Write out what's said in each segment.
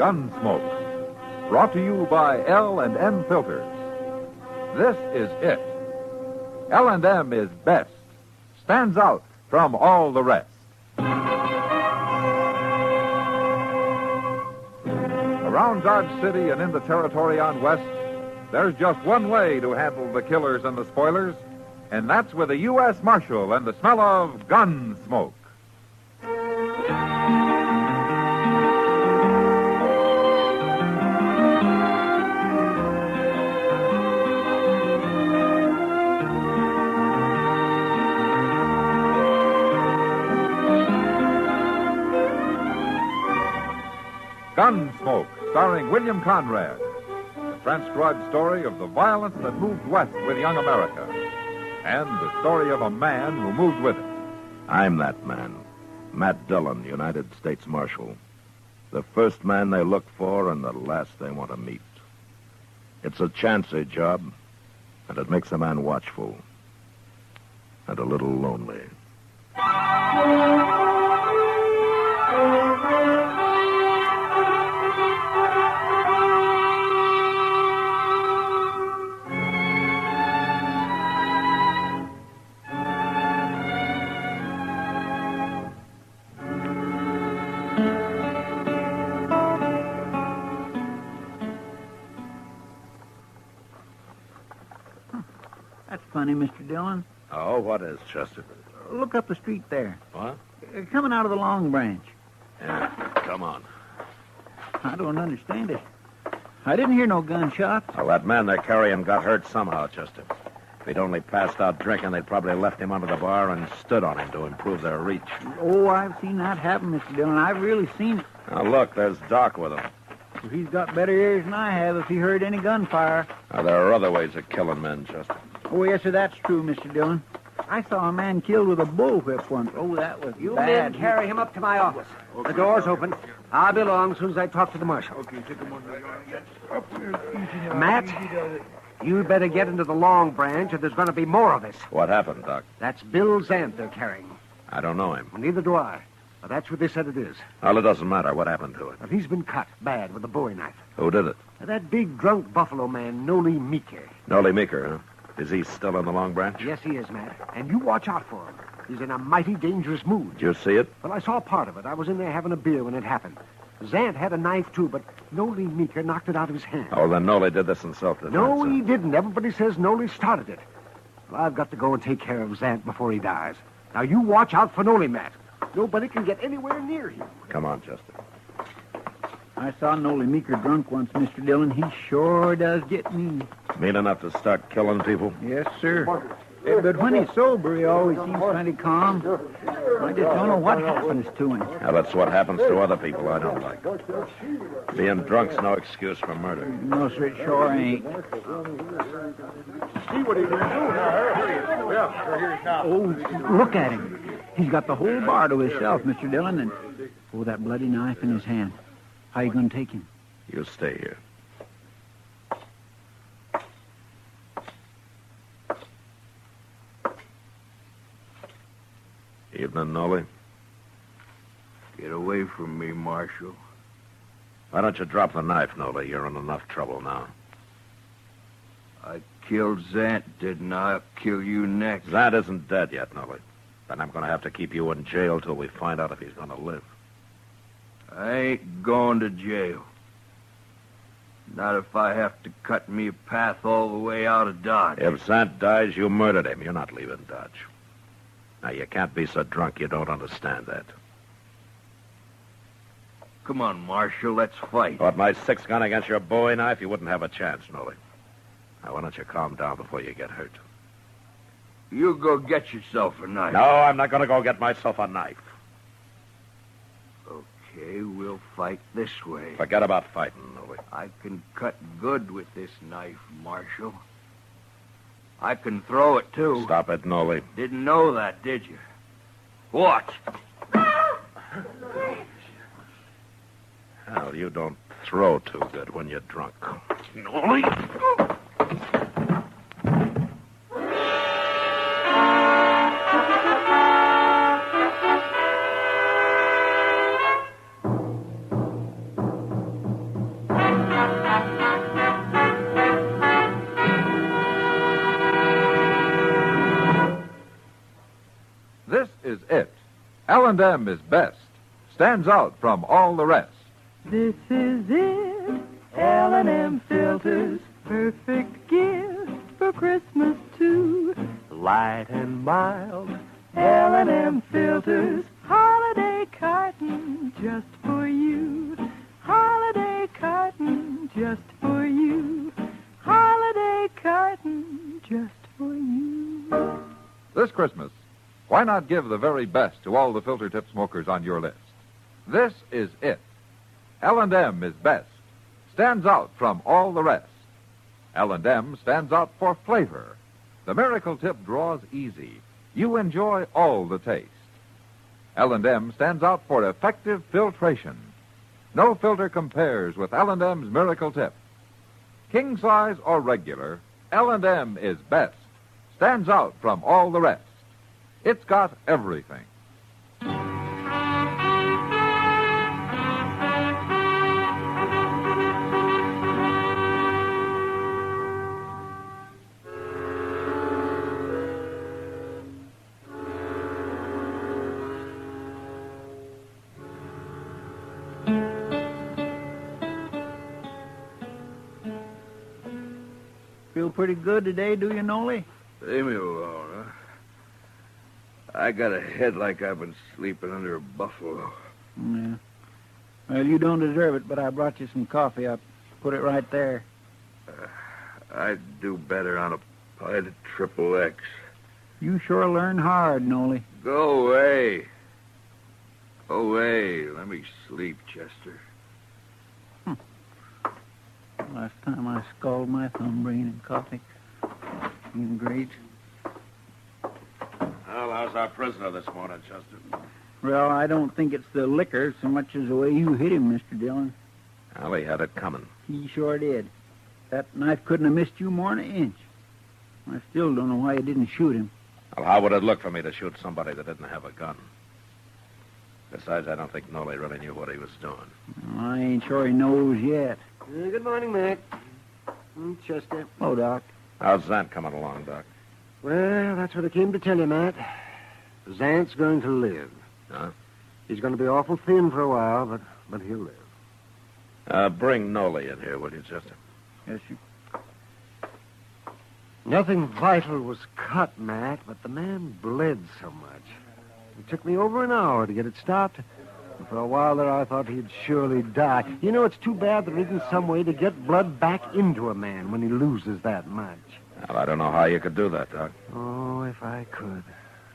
Gunsmoke. Brought to you by L&M Filters. This is it. L&M is best. Stands out from all the rest. Around Dodge City and in the territory on West, there's just one way to handle the killers and the spoilers, and that's with a U.S. Marshal and the smell of Gunsmoke. Gunsmoke, starring William Conrad. The transcribed story of the violence that moved west with young America. And the story of a man who moved with it. I'm that man. Matt Dillon, United States Marshal. The first man they look for and the last they want to meet. It's a chancy job, and it makes a man watchful. And a little lonely. That's funny, Mr. Dillon. Oh, what is, Chester? Look up the street there. What? Coming out of the Long Branch. Yeah, come on. I don't understand it. I didn't hear no gunshots. Well, that man they're carrying got hurt somehow, Chester. If he'd only passed out drinking, they'd probably left him under the bar and stood on him to improve their reach. Oh, I've seen that happen, Mr. Dillon. I've really seen it. Now, look, there's Doc with him. He's got better ears than I have if he heard any gunfire. Now, there are other ways of killing men, Chester. Oh, yes, sir, that's true, Mr. Dillon. I saw a man killed with a bullwhip once. Oh, that was You bad. men carry him up to my office. The door's open. I'll be along as soon as I talk to the marshal. Matt, you'd better get into the Long Branch or there's going to be more of this. What happened, Doc? That's Bill Zant they're carrying. I don't know him. Well, neither do I. But that's what they said it is. Well, it doesn't matter. What happened to it? Well, he's been cut bad with a bowie knife. Who did it? That big drunk buffalo man, Noli Meeker. Noli Meeker, huh? Is he still in the Long Branch? Yes, he is, Matt. And you watch out for him. He's in a mighty dangerous mood. Did you see it? Well, I saw part of it. I was in there having a beer when it happened. Zant had a knife, too, but Noli Meeker knocked it out of his hand. Oh, then Noli did this in self-defense. No, huh? he didn't. Everybody says Noli started it. Well, I've got to go and take care of Zant before he dies. Now, you watch out for Noli, Matt. Nobody can get anywhere near him. Come on, Chester. I saw Noli Meeker drunk once, Mr. Dillon. He sure does get mean. Mean enough to start killing people? Yes, sir. But when he's sober, he always seems plenty calm. I just don't know what happens to him. Now, that's what happens to other people I don't like. Being drunk's no excuse for murder. No, sir, it sure ain't. See what he's going to do now. Yeah, sure, here's now. Oh, look at him. He's got the whole bar to himself, Mr. Dillon, and... Oh, that bloody knife in his hand. How you going to take him? You stay here. Evening, Noli. Get away from me, Marshal. Why don't you drop the knife, Noli? You're in enough trouble now. I killed Zant, didn't I? I'll kill you next. Zant isn't dead yet, Noli. Then I'm going to have to keep you in jail till we find out if he's going to live. I ain't going to jail. Not if I have to cut me a path all the way out of Dodge. If Zant dies, you murdered him. You're not leaving Dodge. Now, you can't be so drunk you don't understand that. Come on, Marshal, let's fight. But my 6-gun against your bowie knife, you wouldn't have a chance, Noli. Now, why don't you calm down before you get hurt? You go get yourself a knife. No, I'm not going to go get myself a knife. Okay, we'll fight this way. Forget about fighting, Noli. I can cut good with this knife, Marshal. I can throw it, too. Stop it, Noli. Didn't know that, did you? What? Hell, you don't throw too good when you're drunk. Noli? L&M is best. Stands out from all the rest. This is it. L&M filters. Perfect gift for Christmas, too. Light and mild. L&M filters. Holiday carton just for you. Holiday carton just for you. Holiday carton just for you. This Christmas, why not give the very best to all the filter tip smokers on your list? This is it. L&M is best. Stands out from all the rest. L&M stands out for flavor. The miracle tip draws easy. You enjoy all the taste. L&M stands out for effective filtration. No filter compares with L&M's miracle tip. King size or regular, L&M is best. Stands out from all the rest. It's got everything. Feel pretty good today, do you, Nolly? Leave me alone, huh? I got a head like I've been sleeping under a buffalo. Yeah. Well, you don't deserve it, but I brought you some coffee. I put it right there. I'd do better on a pint of Triple X. You sure learn hard, Nolly. Go away. Go away. Let me sleep, Chester. Last time I scalded my thumb bringing in coffee. Ain't great. Well, how's our prisoner this morning, Chester? Well, I don't think it's the liquor so much as the way you hit him, Mr. Dillon. Well, he had it coming. He sure did. That knife couldn't have missed you more than an inch. I still don't know why you didn't shoot him. Well, how would it look for me to shoot somebody that didn't have a gun? Besides, I don't think Nolly really knew what he was doing. Well, I ain't sure he knows yet. Good morning, Mac. Chester. Oh, Doc. How's Zant coming along, Doc? Well, that's what I came to tell you, Matt. Zant's going to live. Huh? He's going to be awful thin for a while, but he'll live. Bring Nolly in here, will you, Chester? Yes, sir. Nothing vital was cut, Matt, but the man bled so much. It took me over an hour to get it stopped. And for a while there, I thought he'd surely die. You know, it's too bad there isn't some way to get blood back into a man when he loses that much. Well, I don't know how you could do that, Doc. Oh, if I could.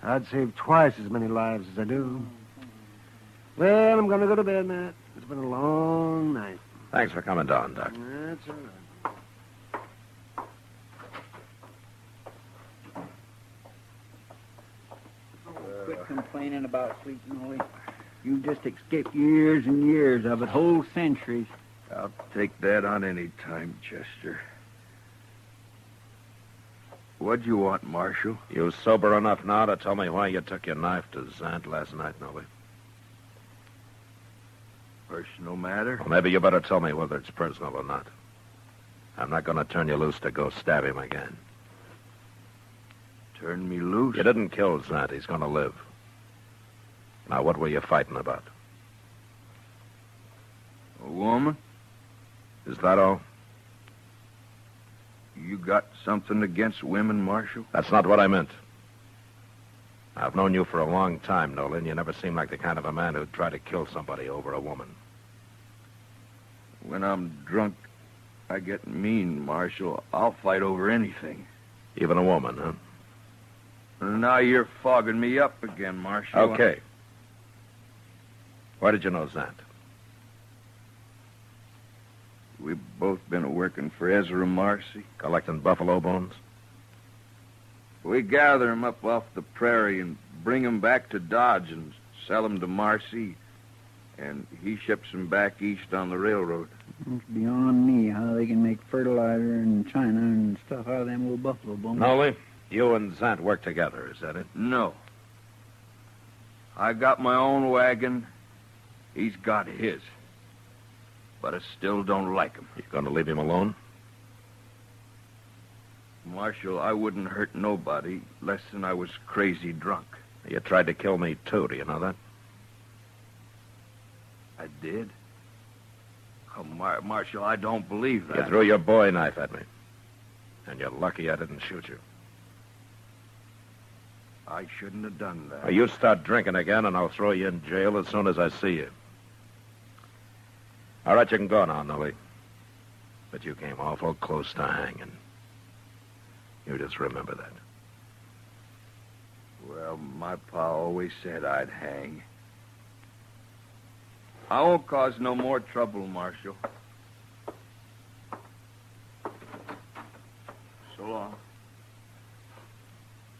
I'd save twice as many lives as I do. Well, I'm going to go to bed, Matt. It's been a long night. Thanks for coming down, Doc. That's all right. Quit complaining about sleep, Nolly. You just escaped years and years of it, whole centuries. I'll take that on any time, Chester. What'd you want, Marshal? You sober enough now to tell me why you took your knife to Zant last night, Nolly? Personal matter? Well, maybe you better tell me whether it's personal or not. I'm not going to turn you loose to go stab him again. Turn me loose? You didn't kill Zant. He's going to live. Now, what were you fighting about? A woman? Is that all? You got something against women, Marshal? That's not what I meant. I've known you for a long time, Nolan. You never seemed like the kind of a man who'd try to kill somebody over a woman. When I'm drunk, I get mean, Marshal. I'll fight over anything. Even a woman, huh? Now you're fogging me up again, Marshal. Okay. Where did you know Zant? We've both been working for Ezra Marcy. Collecting buffalo bones? We gather 'em up off the prairie and bring 'em back to Dodge and sell 'em to Marcy. And he ships 'em back east on the railroad. It's beyond me how they can make fertilizer in China and stuff out of them little buffalo bones. Nolly, you and Zant work together, is that it? No. I got my own wagon. He's got his. But I still don't like him. You going to leave him alone? Marshal, I wouldn't hurt nobody less than I was crazy drunk. You tried to kill me, too. Do you know that? I did? Oh, Marshal, I don't believe that. You threw your bowie knife at me. And you're lucky I didn't shoot you. I shouldn't have done that. Well, you start drinking again, and I'll throw you in jail as soon as I see you. All right, you can go now, Nolly. But you came awful close to hanging. You just remember that. Well, my pa always said I'd hang. I won't cause no more trouble, Marshal. So long.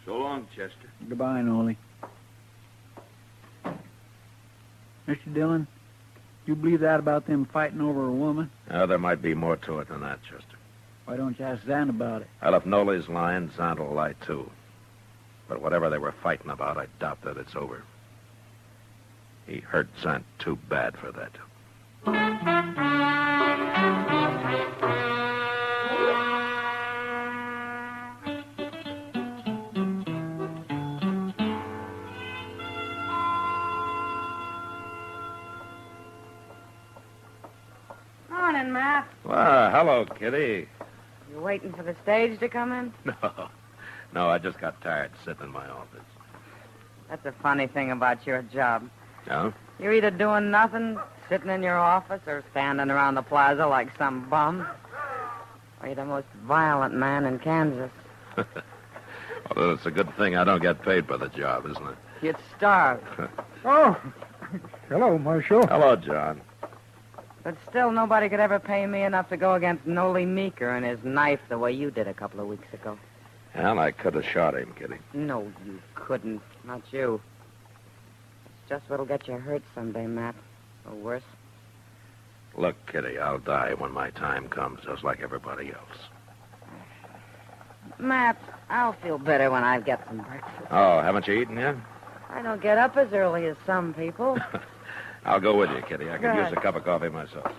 So long, Chester. Goodbye, Nolly. Mr. Dillon, you believe that about them fighting over a woman? There might be more to it than that, Chester. Why don't you ask Zan about it? Well, if Nolly's lying, Zant will lie, too. But whatever they were fighting about, I doubt that it's over. He hurt Zant too bad for that. Morning, Matt. Well, hello, Kitty. You waiting for the stage to come in? No, I just got tired sitting in my office. That's a funny thing about your job. No? You're either doing nothing, sitting in your office, or standing around the plaza like some bum. Or you're the most violent man in Kansas. Well, it's a good thing I don't get paid for the job, isn't it? You'd starve. Oh, hello, Marshal. Hello, John. But still, nobody could ever pay me enough to go against Noli Meeker and his knife the way you did a couple of weeks ago. Well, I could have shot him, Kitty. No, you couldn't. Not you. It's just what'll get you hurt someday, Matt. Or worse. Look, Kitty, I'll die when my time comes, just like everybody else. Matt, I'll feel better when I get some breakfast. Oh, haven't you eaten yet? I don't get up as early as some people. I'll go with you, Kitty. I could Good. use a cup of coffee myself.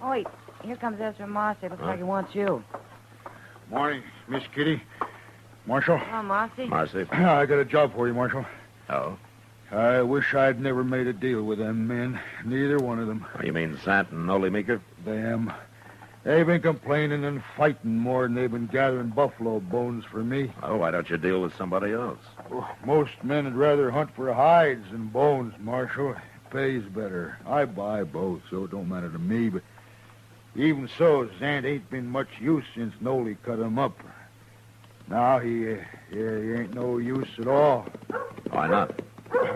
Oh, wait. Here comes Ezra Marcy. Looks Huh? like he wants you. Morning, Miss Kitty. Marshal. Oh, Marcy. Marcy. I got a job for you, Marshal. Oh? I wish I'd never made a deal with them men. Neither one of them. Oh, you mean Sant and Noli Meeker? Them. They've been complaining and fighting more than they've been gathering buffalo bones for me. Oh, why don't you deal with somebody else? Oh, most men would rather hunt for hides than bones, Marshal. It pays better. I buy both, so it don't matter to me, but even so, Zant ain't been much use since Noli cut him up. Now he ain't no use at all. Why not?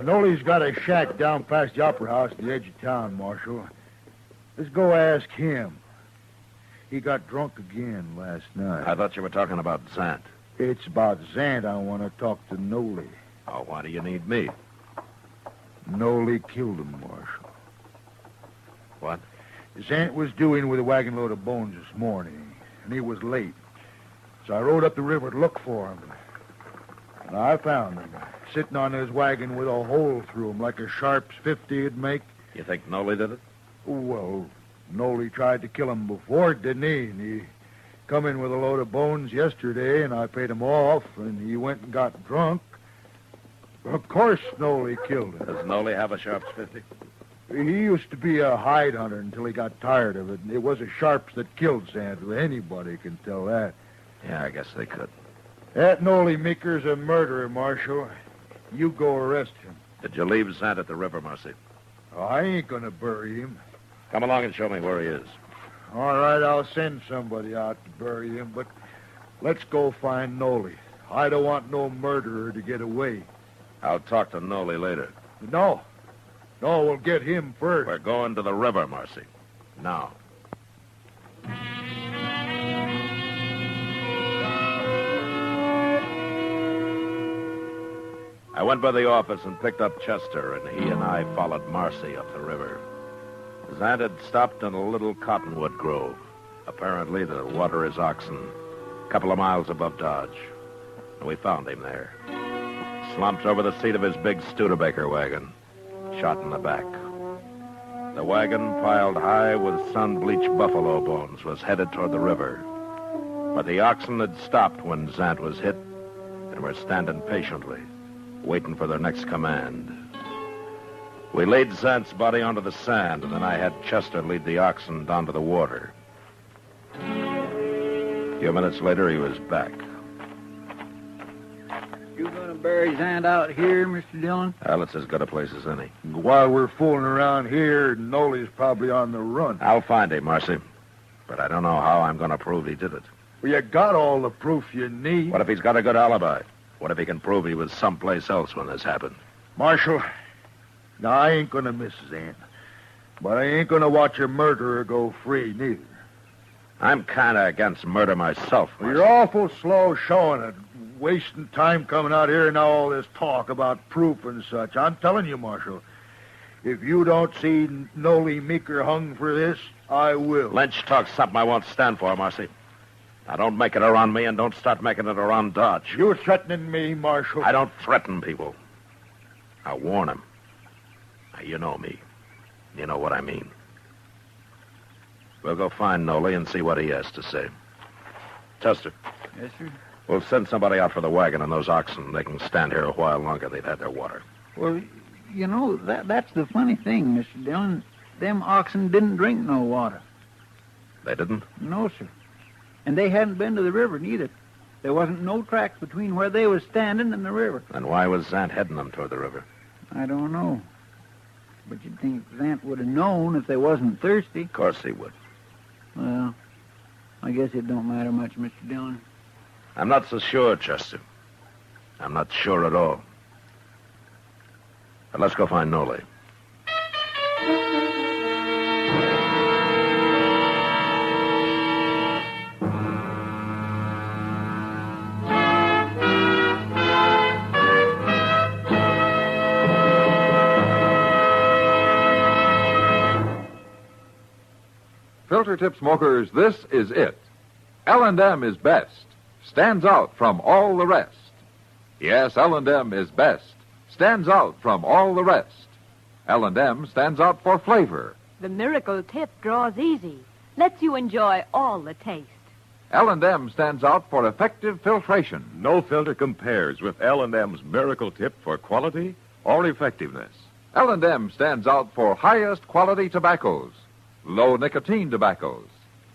Noli's got a shack down past the Opera House at the edge of town, Marshal. Let's go ask him. He got drunk again last night. I thought you were talking about Sant. It's about Zant I want to talk to Noli. Oh, why do you need me? Noli killed him, Marshal. What? Zant was due in with a wagon load of bones this morning, and he was late. So I rode up the river to look for him. And I found him, sitting on his wagon with a hole through him like a Sharp's 50 would make. You think Noli did it? Well, Noli tried to kill him before, didn't he? And he come in with a load of bones yesterday, and I paid him off, and he went and got drunk. Of course Noli killed him. Does Noli have a Sharp's 50? He used to be a hide hunter until he got tired of it. And it was a Sharps that killed Santa. Anybody can tell that. Yeah, I guess they could. That Noli Meeker's a murderer, Marshal. You go arrest him. Did you leave Sant at the river, Marcy? I ain't gonna bury him. Come along and show me where he is. All right, I'll send somebody out to bury him, but let's go find Noli. I don't want no murderer to get away. I'll talk to Noli later. No, we'll get him first. We're going to the river, Marcy. Now. I went by the office and picked up Chester, and he and I followed Marcy up the river. Zant had stopped in a little cottonwood grove, apparently to water his oxen, a couple of miles above Dodge. And we found him there, slumped over the seat of his big Studebaker wagon, shot in the back. The wagon, piled high with sun-bleached buffalo bones, was headed toward the river. But the oxen had stopped when Zant was hit and were standing patiently, waiting for their next command. We laid Zant's body onto the sand, and then I had Chester lead the oxen down to the water. A few minutes later, he was back. You gonna bury Zant out here, Mr. Dillon? Well, it's as good a place as any. While we're fooling around here, Nolly's probably on the run. I'll find him, Marcy. But I don't know how I'm going to prove he did it. Well, you got all the proof you need. What if he's got a good alibi? What if he can prove he was someplace else when this happened? Marshal, now I ain't gonna miss Zant. But I ain't gonna watch a murderer go free, neither. I'm kind of against murder myself. Well, you're awful slow showing it. Wasting time coming out here and now all this talk about proof and such. I'm telling you, Marshal, if you don't see Nolly Meeker hung for this, I will. Lynch talks something I won't stand for, Marcy. Now, don't make it around me and don't start making it around Dodge. You're threatening me, Marshal. I don't threaten people. I warn them. Now, you know me. You know what I mean. We'll go find Nolly and see what he has to say. Chester. Yes, sir. We'll send somebody out for the wagon and those oxen. They can stand here a while longer. They've had their water. Well, you know, that's the funny thing, Mr. Dillon. Them oxen didn't drink no water. They didn't? No, sir. And they hadn't been to the river, neither. There wasn't no tracks between where they was standing and the river. Then why was Zant heading them toward the river? I don't know. But you'd think Zant would have known if they wasn't thirsty. Of course he would. Well, I guess it don't matter much, Mr. Dillon. I'm not so sure, Chester. I'm not sure at all. But let's go find Nolly. Filter tip smokers, this is it. L&M is best. Stands out from all the rest. Yes, L&M is best. Stands out from all the rest. L&M stands out for flavor. The miracle tip draws easy. Lets you enjoy all the taste. L&M stands out for effective filtration. No filter compares with L&M's miracle tip for quality or effectiveness. L&M stands out for highest quality tobaccos. Low nicotine tobaccos.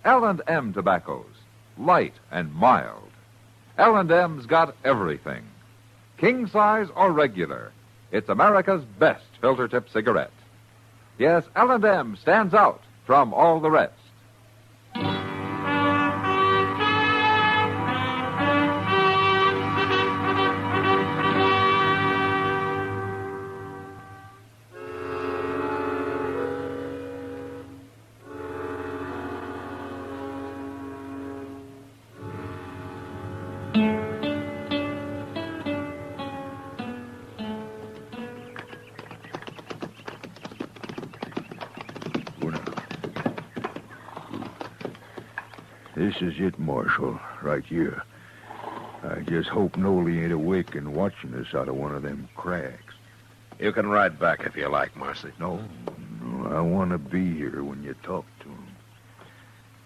L&M tobaccos. Light and mild. L&M's got everything. King size or regular. It's America's best filter tip cigarette. Yes, L&M stands out from all the rest. This is it, Marshal, right here. I just hope Nolly ain't awake and watching us out of one of them cracks. You can ride back if you like, Marcy. No, I want to be here when you talk to him.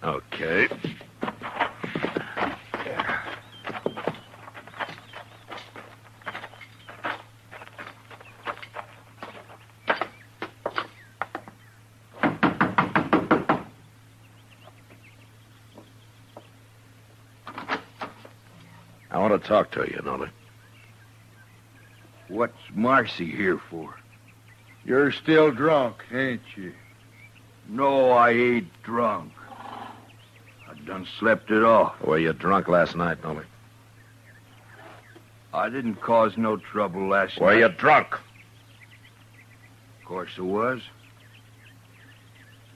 Okay. I want to talk to you, Nolly. What's Marcy here for? You're still drunk, ain't you? No, I ain't drunk. I done slept it off. Were you drunk last night, Nolly? I didn't cause no trouble last night. Were you drunk? Of course I was.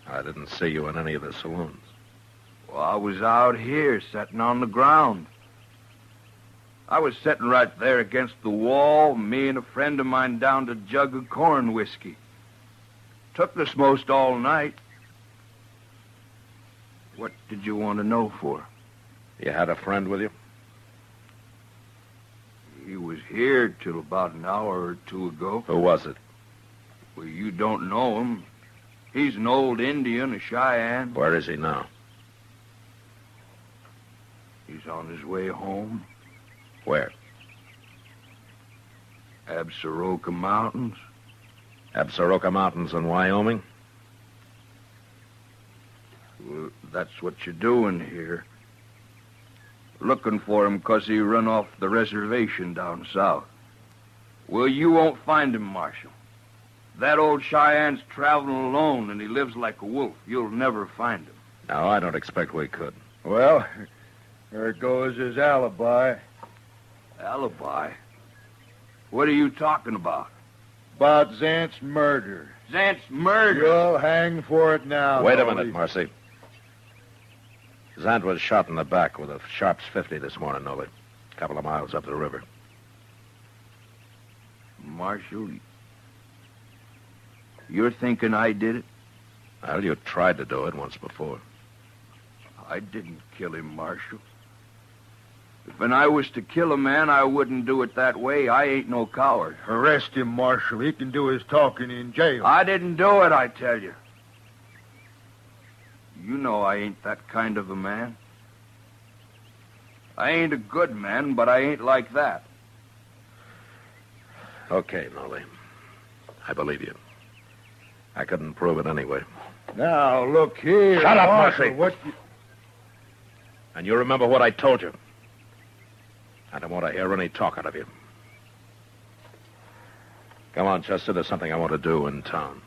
I didn't see you in any of the saloons. Well, I was out here, sitting on the ground. I was sitting right there against the wall, me and a friend of mine downed a jug of corn whiskey. Took us most all night. What did you want to know for? You had a friend with you? He was here till about an hour or two ago. Who was it? Well, you don't know him. He's an old Indian, a Cheyenne. Where is he now? He's on his way home. Where? Absaroka Mountains. Absaroka Mountains in Wyoming? Well, that's what you're doing here. Looking for him 'cause he run off the reservation down south. Well, you won't find him, Marshal. That old Cheyenne's traveling alone, and he lives like a wolf. You'll never find him. No, I don't expect we could. Well, there goes his alibi. Alibi? What are you talking about? About Zant's murder. Zant's murder? You'll hang for it now. Wait a Nolly. minute, Marcy. Zant was shot in the back with a Sharps 50 this morning, Nolly. A couple of miles up the river. Marshal, you're thinking I did it? Well, you tried to do it once before. I didn't kill him, Marshal. If I was to kill a man, I wouldn't do it that way. I ain't no coward. Arrest him, Marshal. He can do his talking in jail. I didn't do it, I tell you. You know I ain't that kind of a man. I ain't a good man, but I ain't like that. Okay, Nolly. I believe you. I couldn't prove it anyway. Now, look here. Shut up, Marshal, Marcy. What you... And you remember what I told you. I don't want to hear any talk out of you. Come on, Chester. There's something I want to do in town.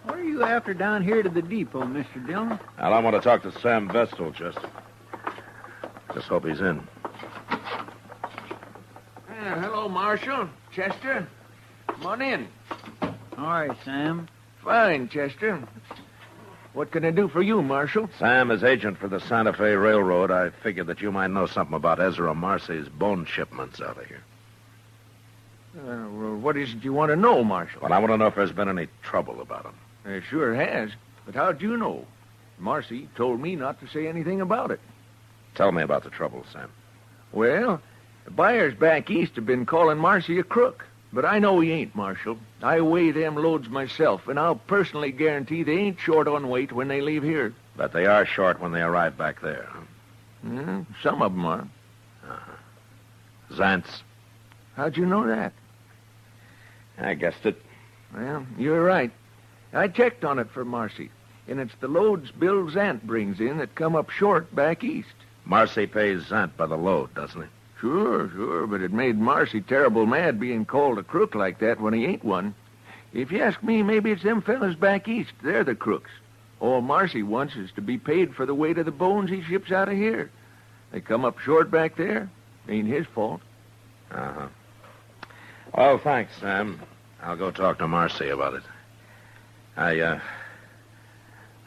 What are you after down here to the depot, Mr. Dillon? Well, I want to talk to Sam Vestal, Chester. Just hope he's in. Hello, Marshal. Chester. Come on in. All right, Sam. Fine, Chester. What can I do for you, Marshal? Sam is agent for the Santa Fe Railroad. I figured that you might know something about Ezra Marcy's bone shipments out of here. Well, what is it you want to know, Marshal? Well, I want to know if there's been any trouble about him. It sure has. But how'd you know? Marcy told me not to say anything about it. Tell me about the trouble, Sam. Well, the buyers back east have been calling Marcy a crook. But I know he ain't, Marshal. I weigh them loads myself, and I'll personally guarantee they ain't short on weight when they leave here. But they are short when they arrive back there, huh? Some of them are. Uh-huh. Zant's? How'd you know that? I guessed it. Well, you're right. I checked on it for Marcy, and it's the loads Bill Zant brings in that come up short back east. Marcy pays Zant by the load, doesn't he? Sure, but it made Marcy terrible mad being called a crook like that when he ain't one. If you ask me, maybe it's them fellas back east. They're the crooks. All Marcy wants is to be paid for the weight of the bones he ships out of here. They come up short back there. Ain't his fault. Uh-huh. Well, thanks, Sam. I'll go talk to Marcy about it. I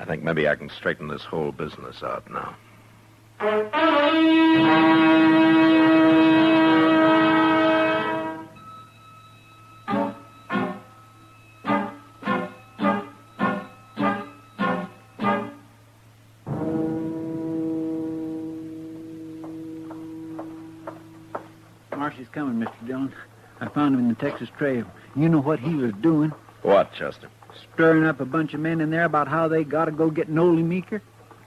think maybe I can straighten this whole business out now. Marcy's coming, Mr. Dillon. I found him in the Texas Trail. You know what he was doing? What, Chester? Stirring up a bunch of men in there about how they got to go get Nolly Meeker.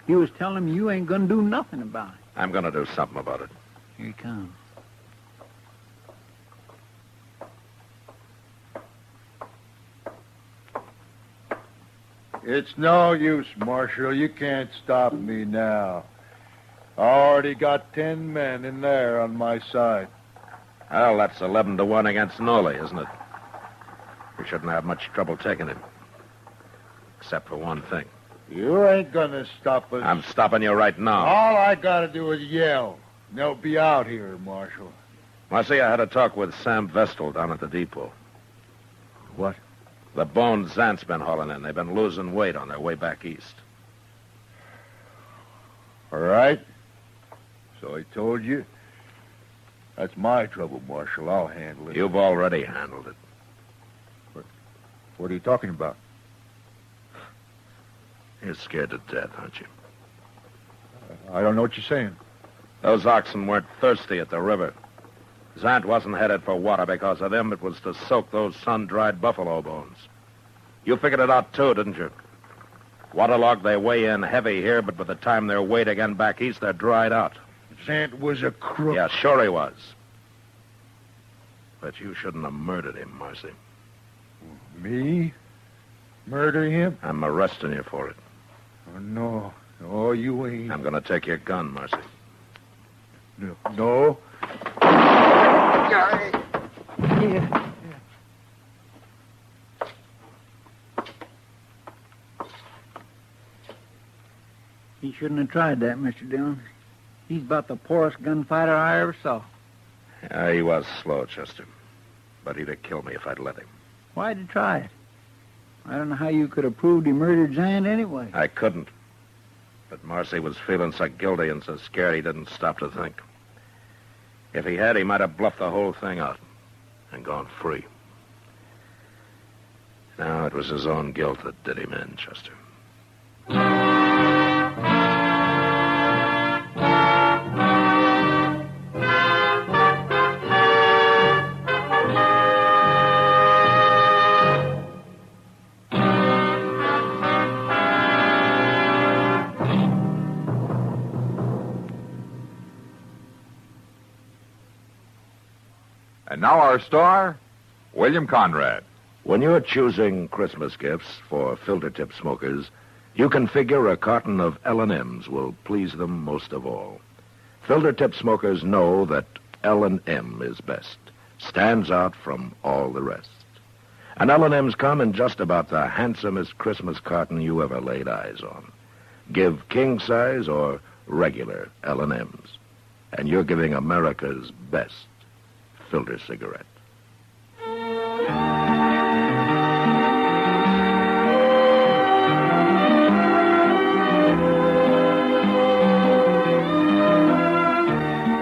He was telling them you ain't going to do nothing about it. I'm going to do something about it. Here he comes. It's no use, Marshal. You can't stop me now. I already got 10 men in there on my side. Well, that's 11-1 against Nolly, isn't it? We shouldn't have much trouble taking him. Except for one thing. You ain't gonna stop us. I'm stopping you right now. All I gotta do is yell. And they'll be out here, Marshal. Marcy, I had a talk with Sam Vestal down at the depot. What? The bones Zant's been hauling in. They've been losing weight on their way back east. All right. So I told you. That's my trouble, Marshal. I'll handle it. You've already handled it. What are you talking about? You're scared to death, aren't you? I don't know what you're saying. Those oxen weren't thirsty at the river. Zant wasn't headed for water because of them. It was to soak those sun-dried buffalo bones. You figured it out, too, didn't you? Waterlogged, they weigh in heavy here, but by the time they're weighed again back east, they're dried out. Zant was a crook. Yeah, sure he was. But you shouldn't have murdered him, Marcy. Me? Murder him? I'm arresting you for it. Oh, no. Oh, you ain't. I'm going to take your gun, Marcy. No. He shouldn't have tried that, Mr. Dillon. He's about the poorest gunfighter I ever saw. Yeah, he was slow, Chester. But he'd have killed me if I'd let him. Why'd you try it? I don't know how you could have proved he murdered Zant anyway. I couldn't. But Marcy was feeling so guilty and so scared he didn't stop to think. If he had, he might have bluffed the whole thing out and gone free. No, it was his own guilt that did him in, Chester. And now our star, William Conrad. When you're choosing Christmas gifts for filter-tip smokers, you can figure a carton of L&M's will please them most of all. Filter-tip smokers know that L&M is best, stands out from all the rest. And L&M's come in just about the handsomest Christmas carton you ever laid eyes on. Give king size or regular L&M's, and you're giving America's best filter cigarette.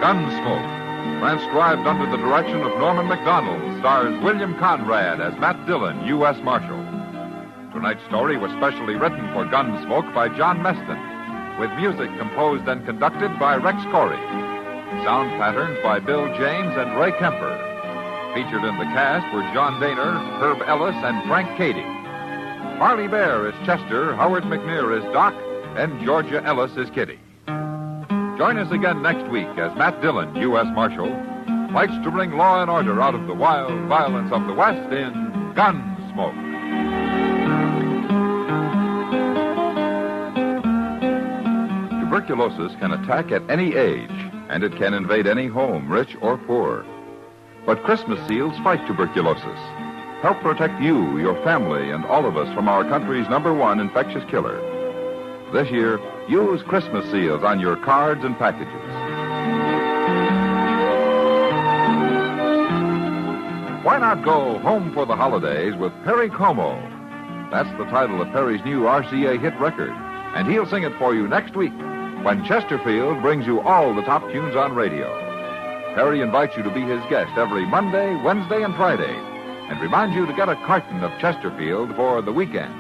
Gunsmoke, transcribed under the direction of Norman MacDonald, stars William Conrad as Matt Dillon, U.S. Marshal. Tonight's story was specially written for Gunsmoke by John Meston, with music composed and conducted by Rex Corey. Sound patterns by Bill James and Ray Kemper. Featured in the cast were John Daner, Herb Ellis, and Frank Cady. Marley Bear is Chester, Howard McNear is Doc, and Georgia Ellis is Kitty. Join us again next week as Matt Dillon, U.S. Marshal, fights to bring law and order out of the wild violence of the West in Gunsmoke. Tuberculosis can attack at any age, and it can invade any home, rich or poor. But Christmas seals fight tuberculosis. Help protect you, your family, and all of us from our country's #1 infectious killer. This year, use Christmas seals on your cards and packages. Why not go home for the holidays with Perry Como? That's the title of Perry's new RCA hit record, and he'll sing it for you next week when Chesterfield brings you all the top tunes on radio. Perry invites you to be his guest every Monday, Wednesday, and Friday, and reminds you to get a carton of Chesterfield for the weekend.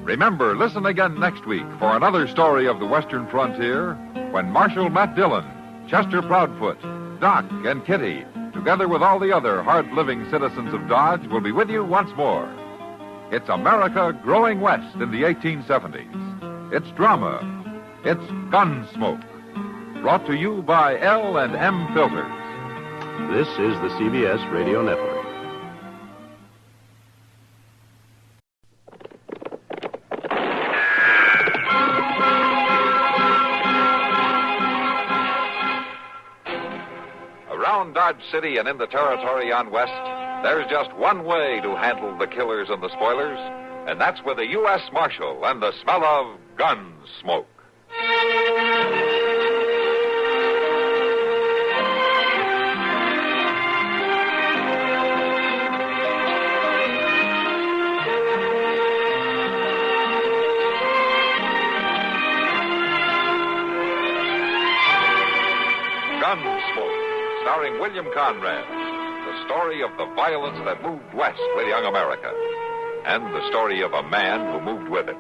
Remember, listen again next week for another story of the Western frontier when Marshal Matt Dillon, Chester Proudfoot, Doc, and Kitty, together with all the other hard-living citizens of Dodge, will be with you once more. It's America growing west in the 1870s. It's drama. It's Gunsmoke. Brought to you by L&M Filters. This is the CBS Radio Network. Around Dodge City and in the territory on west, there's just one way to handle the killers and the spoilers, and that's with a U.S. Marshal and the smell of Gunsmoke. Gunsmoke, starring William Conrad, the story of the violence that moved west with young America, and the story of a man who moved with it.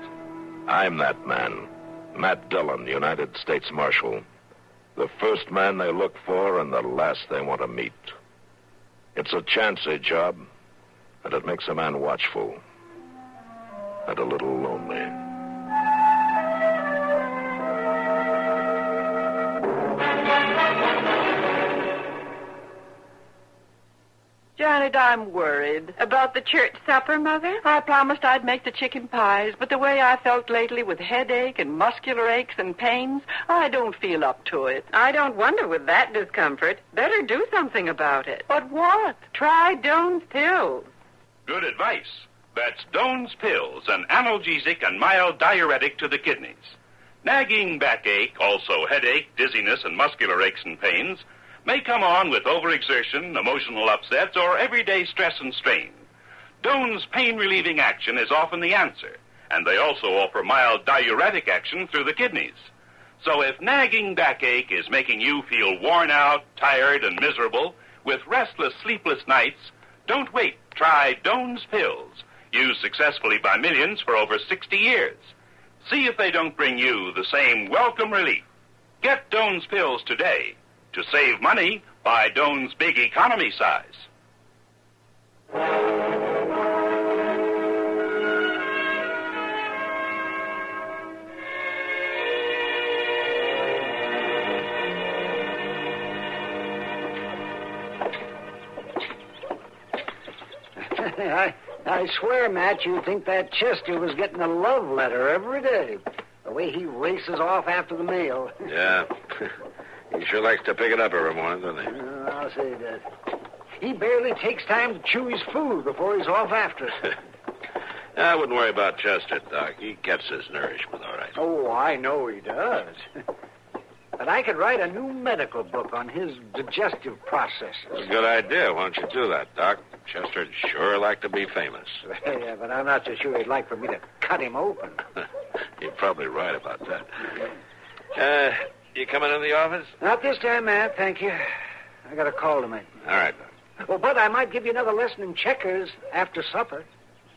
I'm that man, Matt Dillon, United States Marshal. The first man they look for and the last they want to meet. It's a chancy job, and it makes a man watchful and a little lonely. Janet, I'm worried. About the church supper, Mother? I promised I'd make the chicken pies, but the way I felt lately with headache and muscular aches and pains, I don't feel up to it. I don't wonder with that discomfort. Better do something about it. But what? Try Doan's pills. Good advice. That's Doan's pills, an analgesic and mild diuretic to the kidneys. Nagging backache, also headache, dizziness, and muscular aches and pains may come on with overexertion, emotional upsets, or everyday stress and strain. Doan's pain-relieving action is often the answer, and they also offer mild diuretic action through the kidneys. So if nagging backache is making you feel worn out, tired, and miserable, with restless, sleepless nights, don't wait. Try Doan's pills, used successfully by millions for over 60 years. See if they don't bring you the same welcome relief. Get Doan's pills today. To save money, buy Doan's big economy size. I swear, Matt, you'd think that Chester was getting a love letter every day. The way he races off after the mail. Yeah. He sure likes to pick it up every morning, doesn't he? I'll say that. He barely takes time to chew his food before he's off after it. I wouldn't worry about Chester, Doc. He gets his nourishment all right. Oh, I know he does. But I could write a new medical book on his digestive processes. That's a good idea. Why don't you do that, Doc? Chester'd sure like to be famous. Yeah, but I'm not so sure he'd like for me to cut him open. You're probably right about that. You coming in the office? Not this time, Matt, thank you. I got a call to make. All right, Doc. Well, Bud, I might give you another lesson in checkers after supper.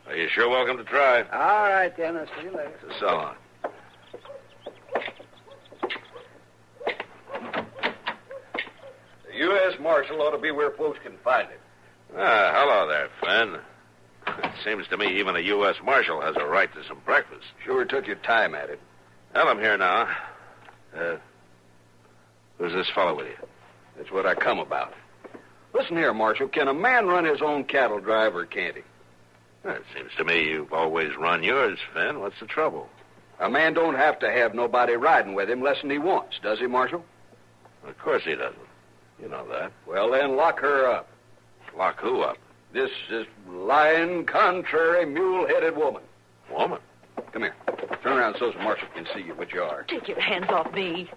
Well, you're sure welcome to try. All right, then. I'll see you later. So long. The U.S. Marshal ought to be where folks can find him. Hello there, Finn. It seems to me even a U.S. Marshal has a right to some breakfast. Sure took your time at it. Well, I'm here now. Who's this fellow with you? That's what I come about. Listen here, Marshal. Can a man run his own cattle drive or can't he? Well, it seems to me you've always run yours, Finn. What's the trouble? A man don't have to have nobody riding with him less than he wants, does he, Marshal? Of course he doesn't. You know that. Well, then lock her up. Lock who up? This lying, contrary, mule-headed woman. Woman? Come here. Turn around so the Marshal can see you what you are. Take your hands off me.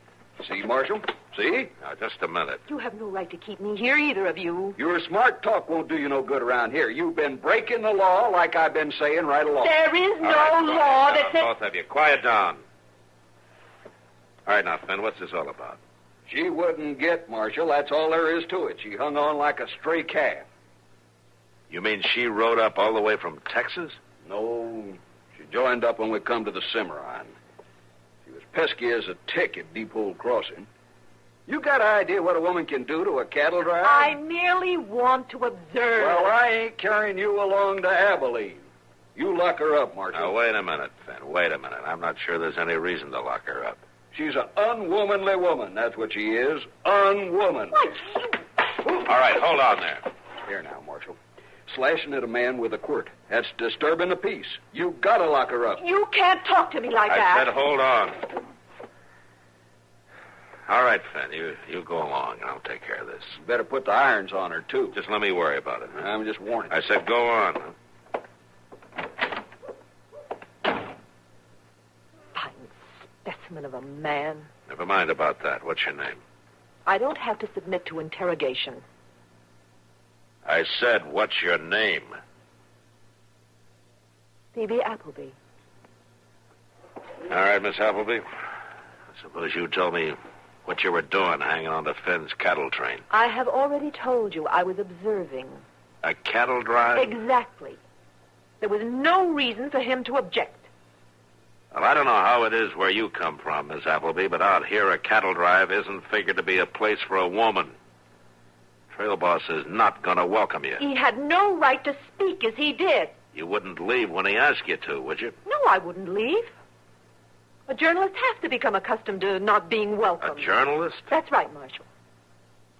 See, Marshal? See? Now, just a minute. You have no right to keep me here, either of you. Your smart talk won't do you no good around here. You've been breaking the law like I've been saying right along. There is no law that says... Both of you, quiet down. All right, now, Finn, what's this all about? She wouldn't get, Marshal. That's all there is to it. She hung on like a stray calf. You mean she rode up all the way from Texas? No, she joined up when we come to the Cimarron. She was pesky as a tick at Deep Hole Crossing. You got an idea what a woman can do to a cattle driver? I merely want to observe. Well, I ain't carrying you along to Abilene. You lock her up, Marshal. Now, wait a minute, Finn. Wait a minute. I'm not sure there's any reason to lock her up. She's an unwomanly woman. That's what she is. Unwomanly. All right, hold on there. Here now, Marshal. Slashing at a man with a quirt. That's disturbing the peace. You gotta lock her up. You can't talk to me like that. I said hold on. All right, Finn, you go along, and I'll take care of this. You better put the irons on her, too. Just let me worry about it. I'm just warning. I said go on. Fine specimen of a man. Never mind about that. What's your name? I don't have to submit to interrogation. I said, what's your name? Phoebe Applebee. All right, Miss Applebee. I suppose you told me what you were doing hanging on to Finn's cattle train. I have already told you I was observing. A cattle drive? Exactly. There was no reason for him to object. Well, I don't know how it is where you come from, Miss Applebee, but out here a cattle drive isn't figured to be a place for a woman. Trail boss is not going to welcome you. He had no right to speak as he did. You wouldn't leave when he asked you to, would you? No, I wouldn't leave. A journalist has to become accustomed to not being welcome. A journalist? That's right, Marshal.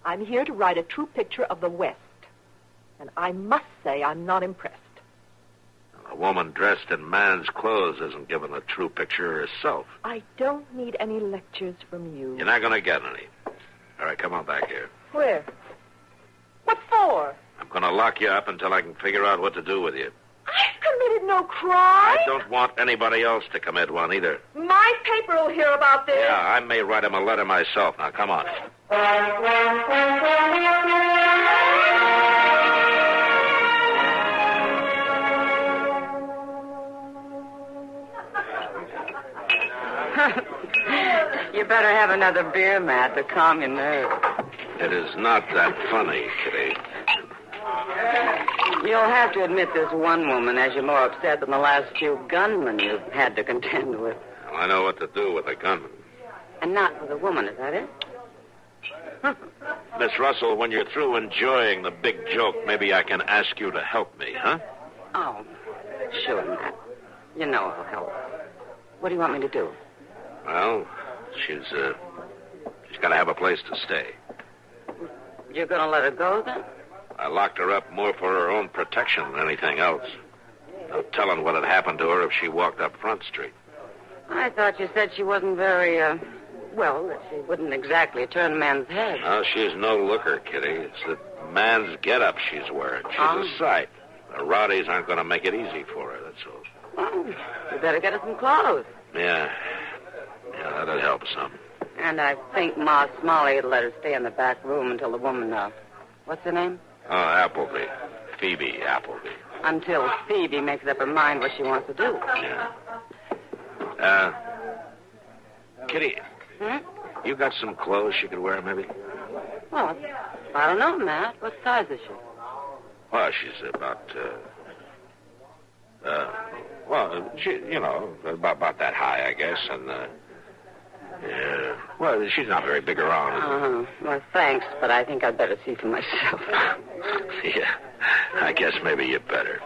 I'm here to write a true picture of the West. And I must say I'm not impressed. A woman dressed in man's clothes isn't given a true picture herself. I don't need any lectures from you. You're not going to get any. All right, come on back here. Where? What for? I'm going to lock you up until I can figure out what to do with you. I've committed no crime. I don't want anybody else to commit one either. My paper will hear about this. Yeah, I may write him a letter myself. Now, come on. You better have another beer, Matt, to calm your nerves. It is not that funny, Kitty. You'll have to admit this one woman has you more upset than the last few gunmen you've had to contend with. Well, I know what to do with a gunman. And not with a woman, is that it? Miss Russell, when you're through enjoying the big joke, maybe I can ask you to help me, huh? Oh, sure, Matt. You know I'll help. What do you want me to do? Well, she's got to have a place to stay. You're going to let her go, then? I locked her up more for her own protection than anything else. No telling what had happened to her if she walked up Front Street. I thought you said she wasn't very, well, that she wouldn't exactly turn men's heads. No, she's no looker, Kitty. It's the man's get-up she's wearing. She's a sight. The rowdies aren't going to make it easy for her, that's all. Well, you better get her some clothes. Yeah, that'd help some. And I think Ma Smalley would let her stay in the back room until the woman, what's her name? Oh, Applebee. Phoebe Applebee. Until Phoebe makes up her mind what she wants to do. Yeah. Kitty, you got some clothes she could wear, maybe? Well, I don't know, Matt. What size is she? Well, she's about, about that high, I guess, and, well, she's not very big around. Well, thanks, but I think I'd better see for myself. Yeah, I guess maybe you better.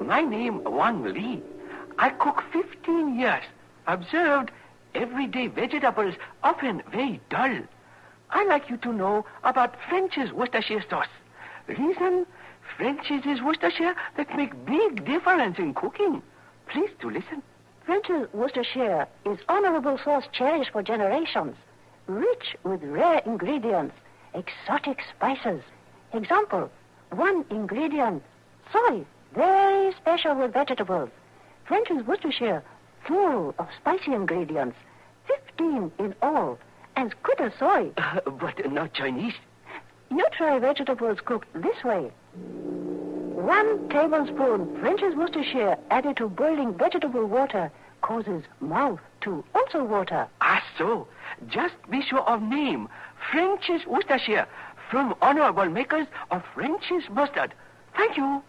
My name Wang Li. I cook 15 years. Observed everyday vegetables often very dull. I like you to know about French's Worcestershire sauce. Reason, French's is Worcestershire that make big difference in cooking. Please to listen. French's Worcestershire is honorable sauce cherished for generations, rich with rare ingredients, exotic spices. Example, one ingredient, soy. Very special with vegetables. French's Worcestershire, full of spicy ingredients. 15 in all. As good as soy. But not Chinese. You try vegetables cooked this way. 1 tablespoon French's Worcestershire added to boiling vegetable water causes mouth to also water. Ah, so. Just be sure of name. French's Worcestershire, from honorable makers of French's mustard. Thank you.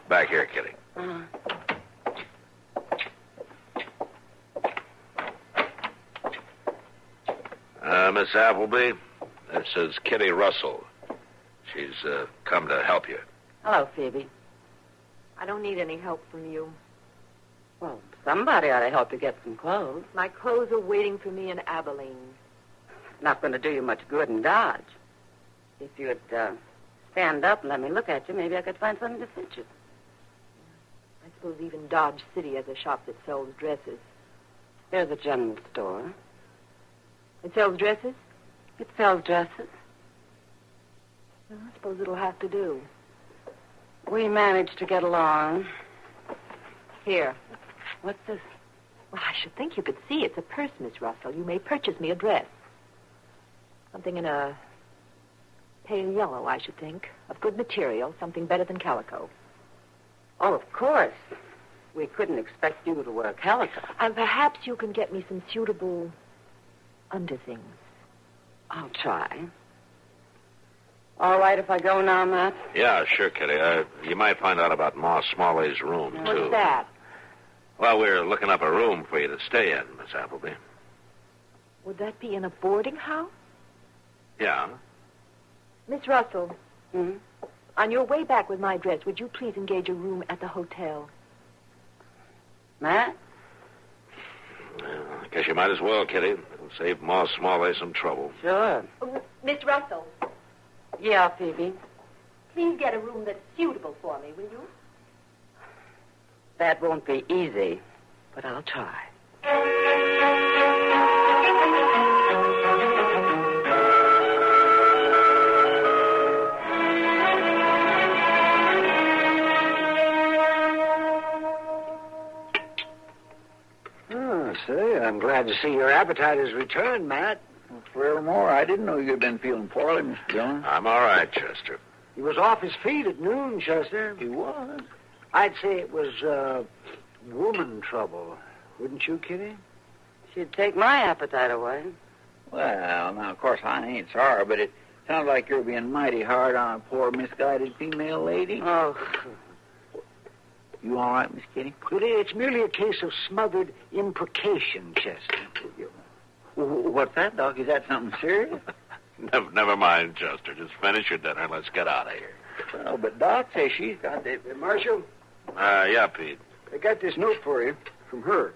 Back here, Kitty. Miss Applebee, this is Kitty Russell. She's come to help you. Hello, Phoebe. I don't need any help from you. Well, somebody ought to help you get some clothes. My clothes are waiting for me in Abilene. Not going to do you much good in Dodge. If you'd stand up and let me look at you, maybe I could find something to fit you. I suppose even Dodge City has a shop that sells dresses. There's a general store. It sells dresses? It sells dresses. Well, I suppose it'll have to do. We managed to get along. Here. What's this? Well, I should think you could see. It's a purse, Miss Russell. You may purchase me a dress. Something in a pale yellow, I should think. Of good material, something better than calico. Oh, of course. We couldn't expect you to wear calico. And perhaps you can get me some suitable underthings. I'll try. All right if I go now, Matt? Yeah, sure, Kitty. You might find out about Ma Smalley's room, too. What's that? Well, we're looking up a room for you to stay in, Miss Applebee. Would that be in a boarding house? Yeah. Miss Russell, on your way back with my dress, would you please engage a room at the hotel? Matt? Well, I guess you might as well, Kitty. It'll save Ma Smalley some trouble. Sure. Miss Russell, Yeah, Phoebe. please get a room that's suitable for me, will you? That won't be easy, but I'll try. Oh, say, I'm glad to see your appetite has returned, Matt. Forevermore, I didn't know you'd been feeling poorly, Mr. Dillon. I'm all right, Chester. He was off his feet at noon, Chester. He was? I'd say it was, woman trouble. Wouldn't you, Kitty? She'd take my appetite away. Well, now, of course, I ain't sorry, but it sounds like you're being mighty hard on a poor, misguided female lady. Oh. You all right, Miss Kitty? Kitty, it's merely a case of smothered imprecation, Chester. What's that, Doc? Is that something serious? Never mind, Chester. Just finish your dinner. Let's get out of here. Well, but Doc says she's got the... Marshal, Yeah, Pete. I got this note for you from her.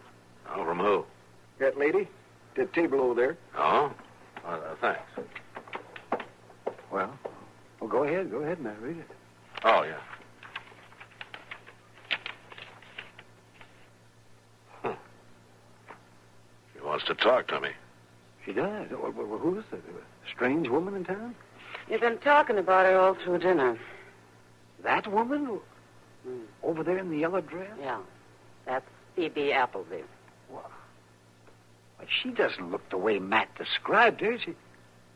Oh, from who? That lady. That table over there. Oh? Thanks. Well, go ahead, Matt. Read it. Oh, yeah. She wants to talk to me. She does. Well, who is it? A strange woman in town? You've been talking about her all through dinner. That woman? Over there in the yellow dress? Yeah. That's Phoebe Applebee. Well, she doesn't look the way Matt described her.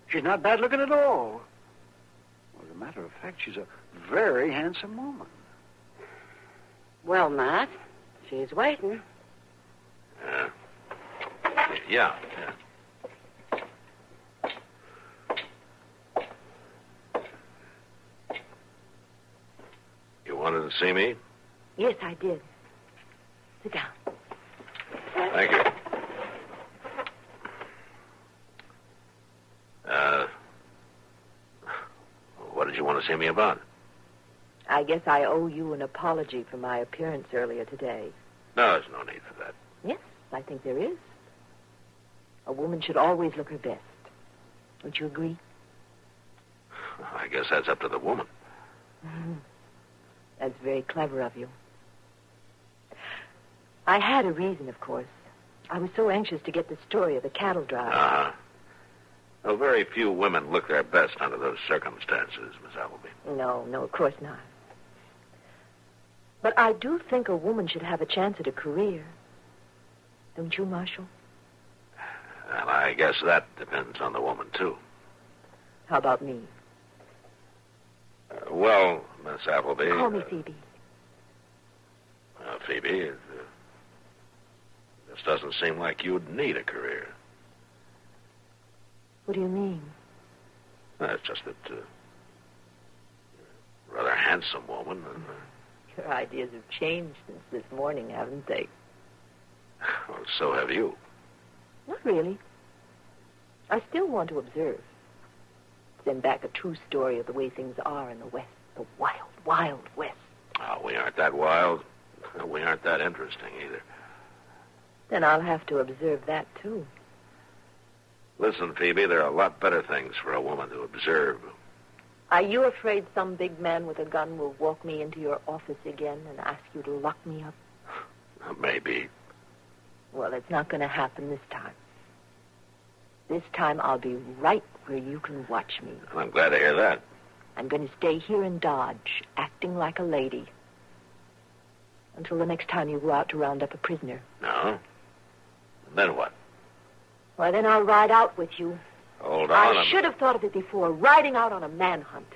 She's not bad looking at all. Well, as a matter of fact, she's a very handsome woman. Well, Matt, she's waiting. Yeah. You wanted to see me? Yes, I did. Sit down. Thank you. What did you want to see me about? I guess I owe you an apology for my appearance earlier today. No, there's no need for that. Yes, I think there is. A woman should always look her best. Don't you agree? I guess that's up to the woman. That's very clever of you. I had a reason, of course. I was so anxious to get the story of the cattle drive. Uh-huh. Well, very few women look their best under those circumstances, Miss Applebee. No, of course not. But I do think a woman should have a chance at a career. Don't you, Marshal? Well, I guess that depends on the woman, too. How about me? Well, Miss Applebee... Call me Phoebe. Phoebe, it just doesn't seem like you'd need a career. What do you mean? It's just that you're a rather handsome woman. And, Your ideas have changed since this morning, haven't they? well, so have you. Not really. I still want to observe. Send back a true story of the way things are in the West. The wild, wild West. Oh, we aren't that wild. We aren't that interesting either. Then I'll have to observe that, too. Listen, Phoebe, there are a lot better things for a woman to observe. Are you afraid some big man with a gun will walk me into your office again and ask you to lock me up? Maybe. Well, it's not going to happen this time. This time I'll be right where you can watch me. I'm glad to hear that. I'm going to stay here in Dodge, acting like a lady. Until the next time you go out to round up a prisoner. No? Then what? Well, then I'll ride out with you. Hold on. I should have thought of it before. Riding out on a manhunt.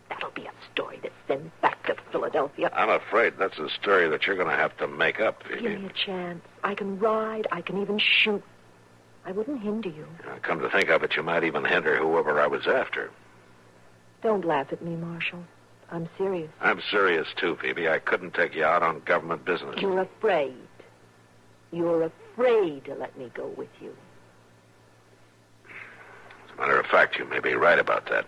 That'll be a story that sends back to Philadelphia. I'm afraid that's a story that you're going to have to make up, Phoebe. Give me a chance. I can ride. I can even shoot. I wouldn't hinder you. Come to think of it, you might even hinder whoever I was after. Don't laugh at me, Marshal. I'm serious. I'm serious, too, Phoebe. I couldn't take you out on government business. You're afraid. You're afraid to let me go with you. As a matter of fact, you may be right about that.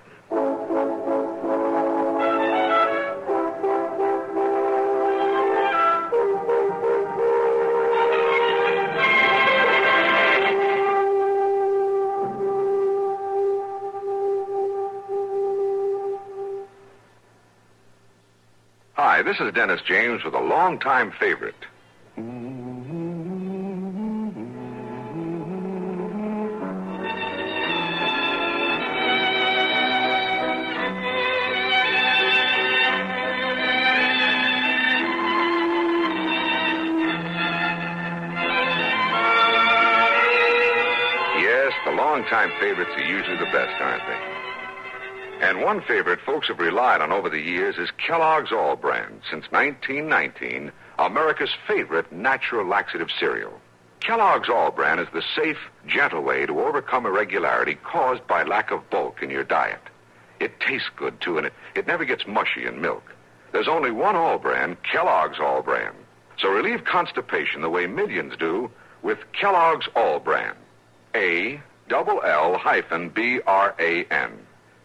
Hi, this is Dennis James with a longtime favorite. Yes, the longtime favorites are usually the best, aren't they? And one favorite folks have relied on over the years is Kellogg's All Brand. Since 1919, America's favorite natural laxative cereal. Kellogg's All Brand is the safe, gentle way to overcome irregularity caused by lack of bulk in your diet. It tastes good, too, and it never gets mushy in milk. There's only one All Brand, Kellogg's All Brand. So relieve constipation the way millions do with Kellogg's All Brand. ALL-BRAN.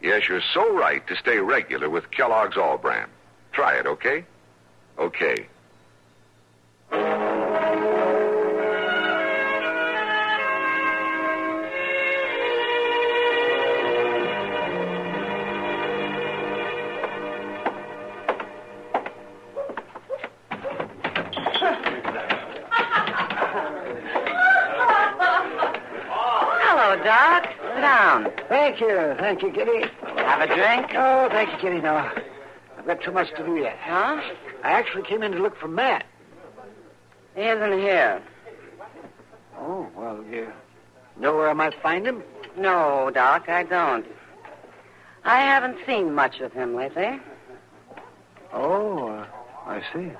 Yes, you're so right to stay regular with Kellogg's All Brand. Try it, okay? Okay. Hello, Doc. Sit down. Thank you, Kitty. Have a drink? Oh, thank you, Kitty. No, I've got too much to do yet. Huh? I actually came in to look for Matt. He isn't here. Oh, well, you know where I might find him? No, Doc, I don't. I haven't seen much of him lately. Oh, I see.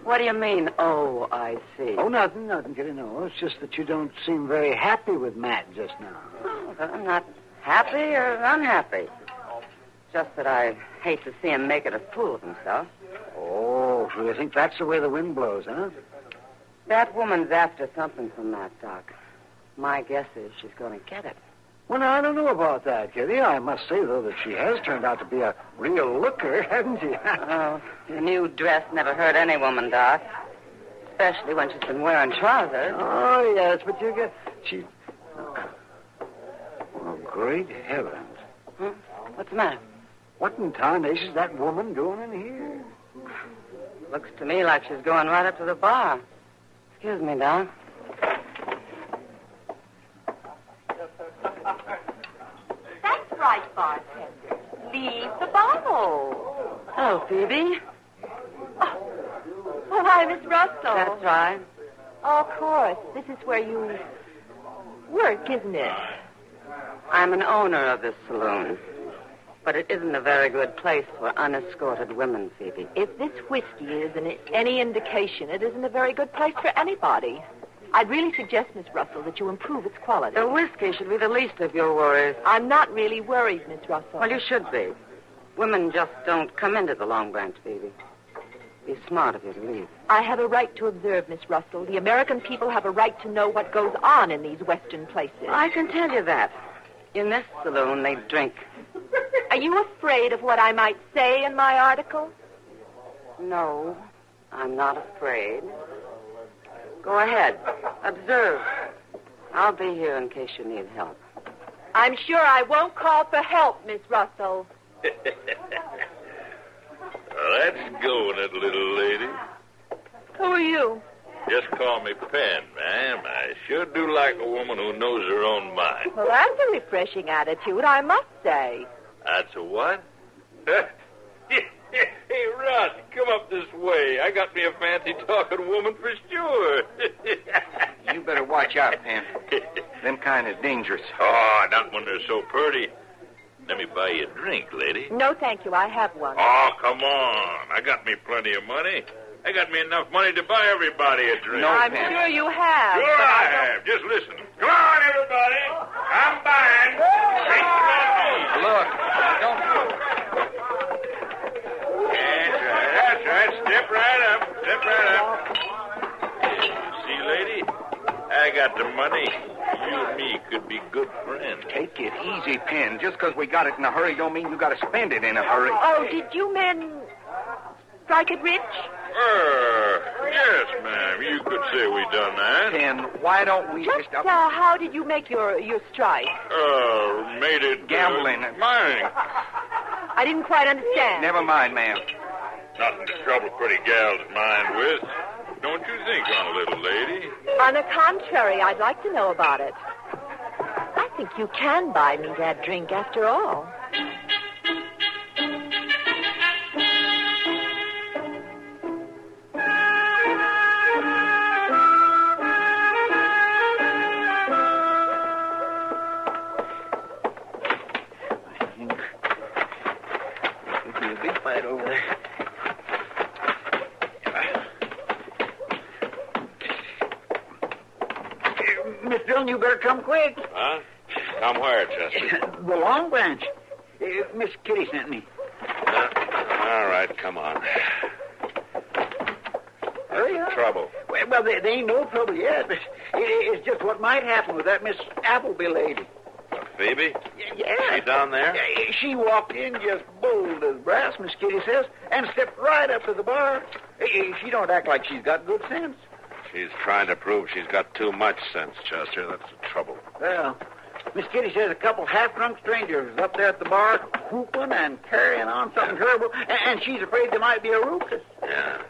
What do you mean, oh, I see? Oh, nothing, Kitty. No, it's just that you don't seem very happy with Matt just now. Oh, I'm not happy or unhappy. Just that I hate to see him making a fool of himself. Oh, so you think that's the way the wind blows, huh? That woman's after something from that, Doc. My guess is she's going to get it. Well, now, I don't know about that, Kitty. I must say, though, that she has turned out to be a real looker, hasn't she? Oh, your new dress never hurt any woman, Doc. Especially when she's been wearing trousers. Oh, yes, but you get... She... Oh, great heavens. Hmm? What's the matter? What in tarnation's that woman doing in here? Looks to me like she's going right up to the bar. Excuse me, Doc. That's right, bartender. Leave the bottle. Hello, Phoebe. Oh, hi, Miss Russell. That's right. Oh, of course. This is where you work, isn't it? I'm an owner of this saloon. But it isn't a very good place for unescorted women, Phoebe. If this whiskey is any indication, it isn't a very good place for anybody. I'd really suggest, Miss Russell, that you improve its quality. The whiskey should be the least of your worries. I'm not really worried, Miss Russell. Well, you should be. Women just don't come into the Long Branch, Phoebe. Be smart of you to leave. I have a right to observe, Miss Russell. The American people have a right to know what goes on in these Western places. I can tell you that. In this saloon, they drink. Are you afraid of what I might say in my article? No, I'm not afraid. Go ahead. Observe. I'll be here in case you need help. I'm sure I won't call for help, Miss Russell. Let's go, that little lady. Who are you? Just call me Pen, ma'am. I sure do like a woman who knows her own mind. Well, that's a refreshing attitude, I must say. That's a what? Hey, Rod, come up this way. I got me a fancy-talking woman for sure. You better watch out, Pen. Them kind is dangerous. Oh, not when they're so pretty. Let me buy you a drink, lady. No, thank you. I have one. Oh, come on. I got me plenty of money. I got me enough money to buy everybody a drink. I'm sure you have. Sure but I have. Just listen. Come on, everybody. I'm buying. Look, don't move. That's right. Step right up. Step right up. See, lady? I got the money. You and me could be good friends. Take it easy, Pen. Just because we got it in a hurry don't mean you got to spend it in a hurry. Oh, did you men strike it rich? Yes, ma'am. You could say we done that. Pen, why don't we just... how did you make your strike? Made it... Gambling. Mine. I didn't quite understand. Never mind, ma'am. Nothing to trouble pretty gals' mind with. Don't you think, on a little lady? On the contrary, I'd like to know about it. I think you can buy me that drink after all. There'll be a big fight over there. Miss Dillon, you better come quick. Huh? Come where, Chester? The Long Branch. Miss Kitty sent me. All right, come on. Hurry up. Trouble. Well, there ain't no trouble yet, but it's just what might happen with that Miss Applebee lady. Phoebe? Yeah. She down there? She walked in just bold as brass, Miss Kitty says, and stepped right up to the bar. She don't act like she's got good sense. She's trying to prove she's got too much sense, Chester. That's the trouble. Well, Miss Kitty says a couple half-drunk strangers was up there at the bar whooping and carrying on something terrible, and she's afraid there might be a ruckus. Yeah.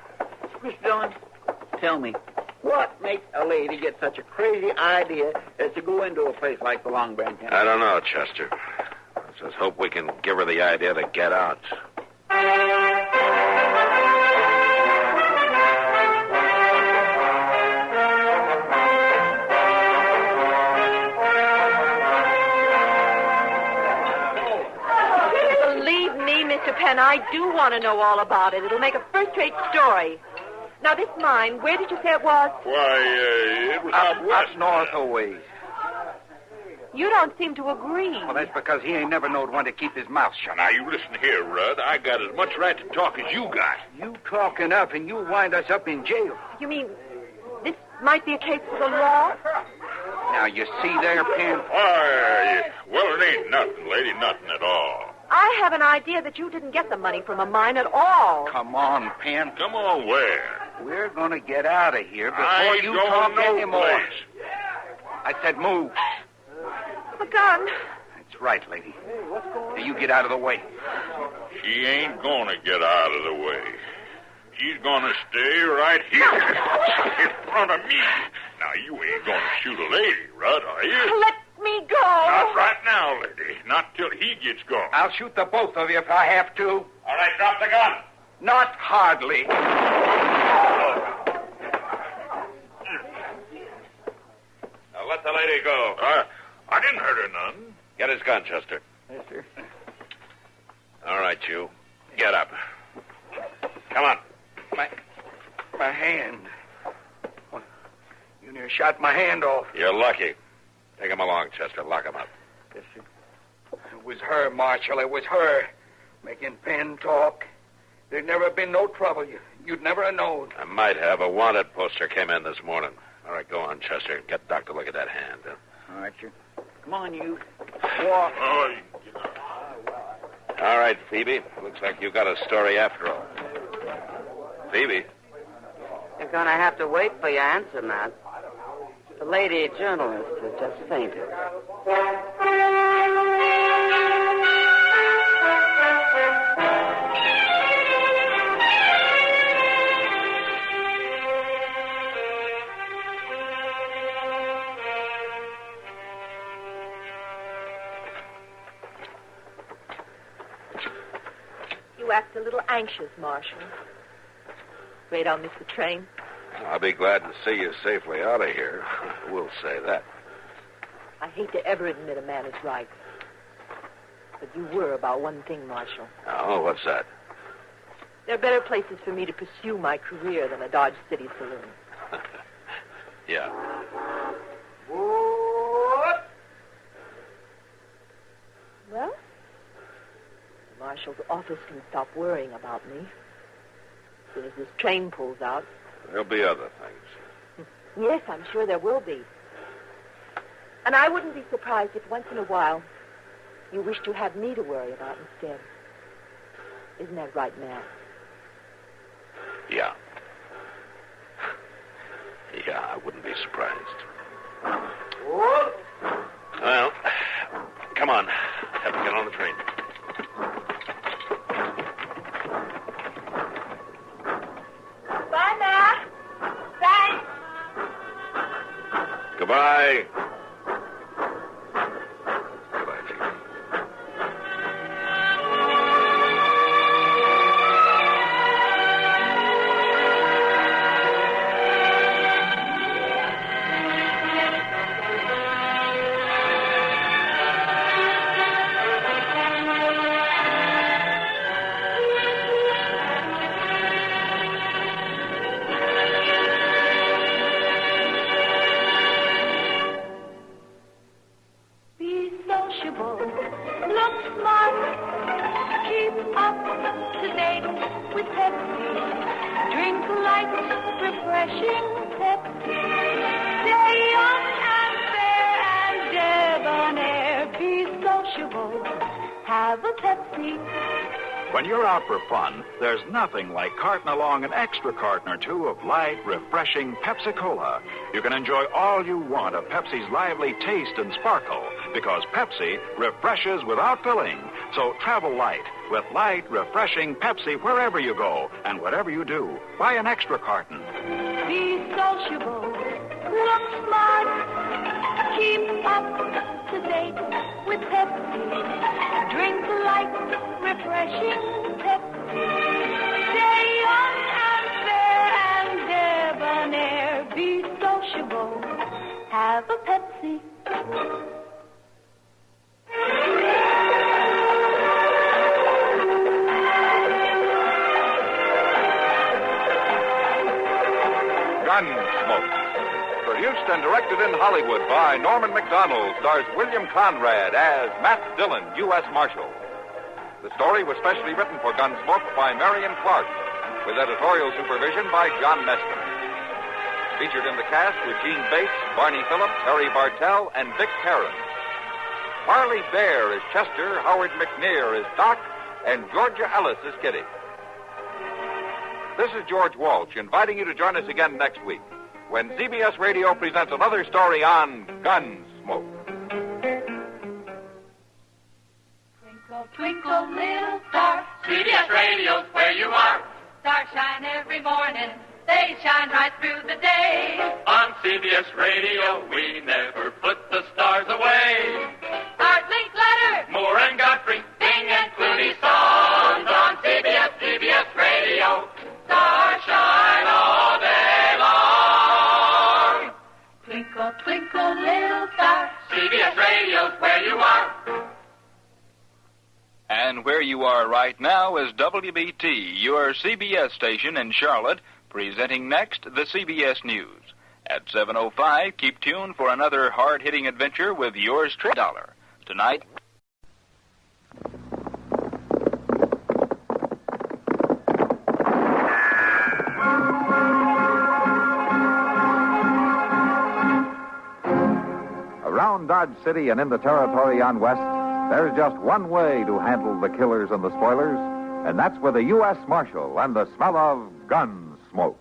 Miss Dillon, tell me, what makes a lady get such a crazy idea as to go into a place like the Long Branch? I don't know, Chester. Let's just hope we can give her the idea to get out. Believe me, Mr. Penn, I do want to know all about it. It'll make a first-rate story. Now, this mine, where did you say it was? Why, it was out west. Up north a ways. You don't seem to agree. Well, that's because he ain't never knowed when to keep his mouth shut. Now, you listen here, Rudd. I got as much right to talk as you got. You talk enough, and you'll wind us up in jail. You mean this might be a case for the law? Now, you see there, Penn? Why, well, it ain't nothing, lady, nothing at all. I have an idea that you didn't get the money from a mine at all. Come on, Penn. Come on, where? We're going to get out of here before I ain't you going talk no anymore. place. I said move. The gun. That's right, lady. Now, you get out of the way. She ain't gonna get out of the way. She's gonna stay right here in front of me. Now, you ain't gonna shoot a lady, Rudd, are you? Let me go. Not right now, lady. Not till he gets gone. I'll shoot the both of you if I have to. All right, drop the gun. Not hardly. Now, let the lady go. I didn't hurt her none. Get his gun, Chester. Yes, sir. All right, you. Get up. Come on. My hand. You near shot my hand off. You're lucky. Take him along, Chester. Lock him up. Yes, sir. It was her, Marshal. It was her. Making Penn talk. There'd never been no trouble. You'd never have known. I might have. A wanted poster came in this morning. All right, go on, Chester. Get Doc to look at that hand. All right, sir. Come on, you. Walk. Oh, All right, Phoebe. Looks like you got a story after all. Phoebe? You're going to have to wait for your answer, Matt. The lady journalist has just fainted. You act a little anxious, Marshal. Afraid I'll miss the train? I'll be glad to see you safely out of here. We'll say that. I hate to ever admit a man is right. But you were about one thing, Marshal. Oh, what's that? There are better places for me to pursue my career than a Dodge City saloon. Yeah. Well, the Marshal's office can stop worrying about me. As soon as this train pulls out. There'll be other things. Yes, I'm sure there will be. And I wouldn't be surprised if once in a while you wish to have me to worry about instead. Isn't that right, Matt? Yeah. Yeah, I wouldn't be surprised. Well, come on. Have to get on the train. Bye, Matt. Thanks. Goodbye. When you're out for fun, there's nothing like carting along an extra carton or two of light, refreshing Pepsi-Cola. You can enjoy all you want of Pepsi's lively taste and sparkle, because Pepsi refreshes without filling. So travel light with light, refreshing Pepsi wherever you go and whatever you do. Buy an extra carton. Be sociable, look smart, keep up to date with Pepsi. Drink light, refreshing Pepsi. Stay young and fair and debonair. Be sociable, have a Pepsi. Gunsmoke. Produced and directed in Hollywood by Norman Macdonald, stars William Conrad as Matt Dillon, U.S. Marshal. The story was specially written for Gunsmoke by Marion Clark, with editorial supervision by John Meston. Featured in the cast were Gene Bates, Barney Phillips, Harry Bartell, and Vic Perrin. Marley Bear is Chester, Howard McNear is Doc, and Georgia Ellis is Kitty. This is George Walsh inviting you to join us again next week when CBS Radio presents another story on Gunsmoke. Twinkle, twinkle, little star. CBS Radio's where you are. Stars shine every morning. They shine right through the day. On CBS Radio, we never put the stars away. Art, Link, Letter, Moore and Godfrey, Bing and Clooney songs on CBS Radio. Stars shine all day long. Twinkle, twinkle, little star. CBS Radio's where you are. And where you are right now is WBT, your CBS station in Charlotte, presenting next the CBS News. At 7:05, keep tuned for another hard-hitting adventure with yours truly, $1. Tonight... Around Dodge City and in the territory on West, there's just one way to handle the killers and the spoilers, and that's with a U.S. Marshal and the smell of Gunsmoke.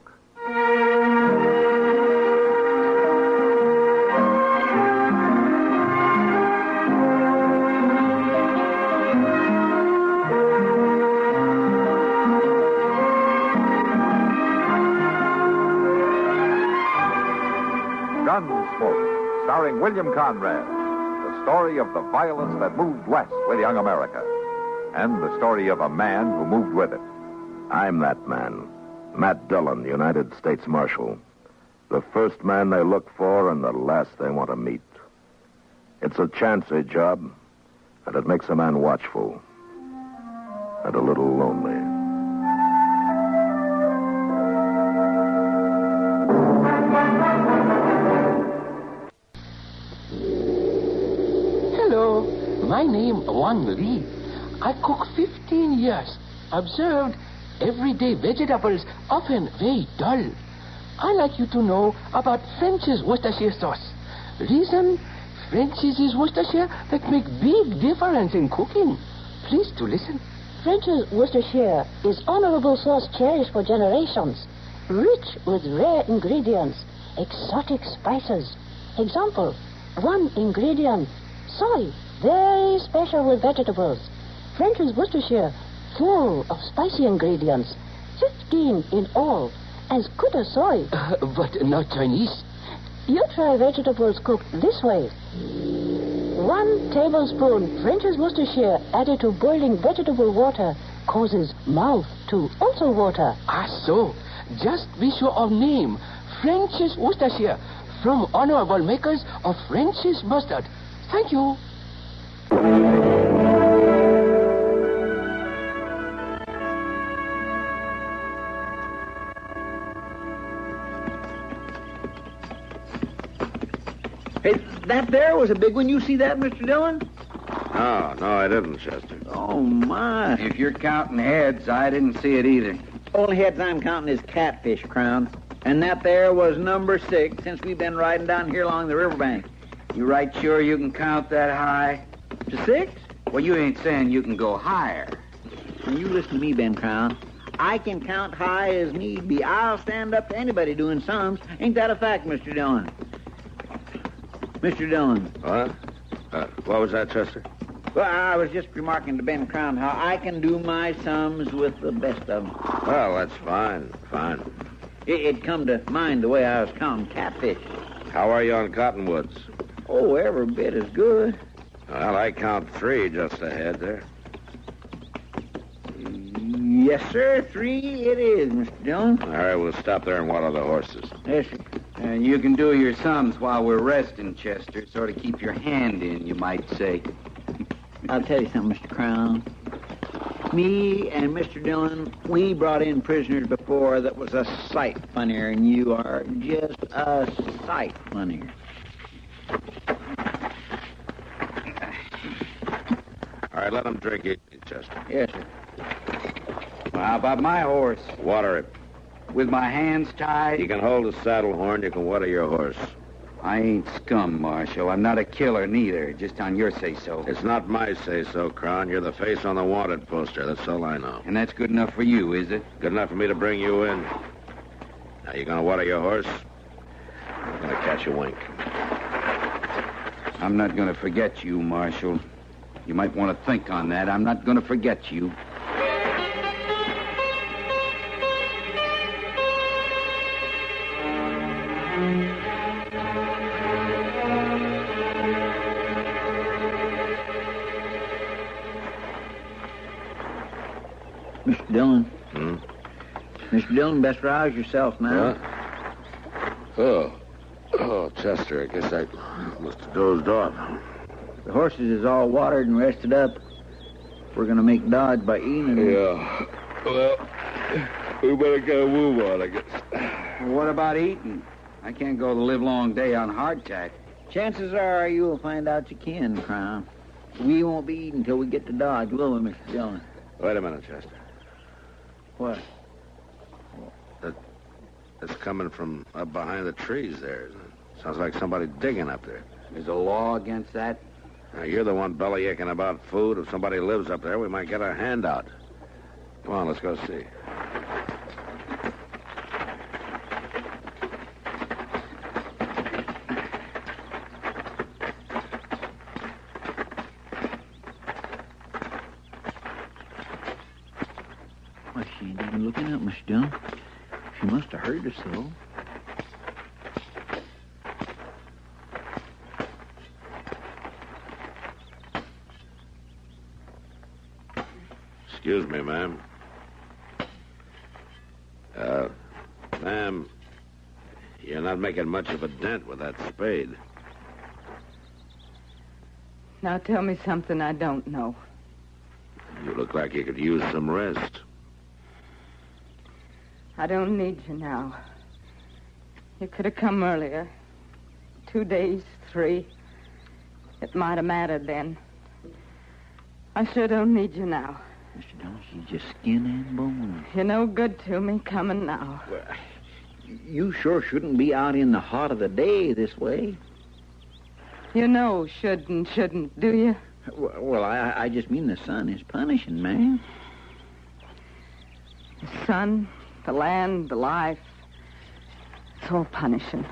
Gunsmoke, starring William Conrad, the story of the violence that moved west with young America. and the story of a man who moved with it. I'm that man, Matt Dillon, United States Marshal. The first man they look for and the last they want to meet. It's a chancy job, and it makes a man watchful and a little lonely. Hello, my name Wang Li. I cook 15 years. Observed, everyday vegetables often very dull. I like you to know about French's Worcestershire sauce. Reason, French's is Worcestershire that make big difference in cooking. Please to listen. French's Worcestershire is honorable sauce cherished for generations, rich with rare ingredients, exotic spices. Example, 1 ingredient, soy, very special with vegetables. French's Worcestershire, full of spicy ingredients, 15 in all, as good as soy. But not Chinese. You try vegetables cooked this way. 1 tablespoon French's Worcestershire added to boiling vegetable water causes mouth to also water. So, just be sure of name. French's Worcestershire, from honorable makers of French's mustard. Thank you. Hey, that there was a big one. You see that, Mr. Dillon? No, I didn't, Chester. Oh, my. If you're counting heads, I didn't see it either. Only heads I'm counting is catfish, Crown. And that there was number 6 since we've been riding down here along the riverbank. You right sure you can count that high? To 6? Well, you ain't saying you can go higher. When you listen to me, Ben Crown, I can count high as need be. I'll stand up to anybody doing sums. Ain't that a fact, Mr. Dillon? Mr. Dillon. What? What was that, Chester? Well, I was just remarking to Ben Crown how I can do my sums with the best of them. Well, that's fine. It come to mind the way I was counting catfish. How are you on cottonwoods? Oh, every bit as good. Well, I count 3 just ahead there. Yes, sir. 3 it is, Mr. Dillon. All right, we'll stop there and water the horses. Yes, sir. And you can do your sums while we're resting, Chester. Sort of keep your hand in, you might say. I'll tell you something, Mr. Crown. Me and Mr. Dillon, we brought in prisoners before that was a sight funnier, and you are just a sight funnier. All right, let them drink it, Chester. Yes, sir. Well, how about my horse? Water it. With my hands tied? You can hold the saddle horn, you can water your horse. I ain't scum, Marshal. I'm not a killer, neither. Just on your say-so. It's not my say-so, Crown. You're the face on the wanted poster. That's all I know. And that's good enough for you, is it? Good enough for me to bring you in. Now, you gonna water your horse? I'm gonna catch a wink. I'm not gonna forget you, Marshal. You might want to think on that. I'm not gonna forget you. Mr. Dillon. Mr. Dillon, best rouse yourself now. What? Oh, Chester, I guess I must have dozed off. The horses is all watered and rested up. We're going to make Dodge by eating them. Yeah. Well, we better get a move on, I guess. What about eating? I can't go the livelong day on hardtack. Chances are you'll find out you can, Crown. We won't be eating until we get to Dodge, will we, Mr. Dillon? Wait a minute, Chester. What? That's coming from up behind the trees there, isn't it? Sounds like somebody digging up there. There's a law against that? Now, you're the one bellyaching about food. If somebody lives up there, we might get a handout. Come on, let's go see. Well, she ain't even looking up, Mr. Dillon. She must have heard us, though. Excuse me, ma'am. Ma'am, you're not making much of a dent with that spade. Now tell me something I don't know. You look like you could use some rest. I don't need you now. You could have come earlier. 2 days, 3. It might have mattered then. I sure don't need you now. Mr. Dillon, she's just skin and bone. You're no good to me coming now. Well, you sure shouldn't be out in the hot of the day this way. You know should and shouldn't, do you? Well, I just mean the sun is punishing, man. The sun, the land, the life. It's all punishing.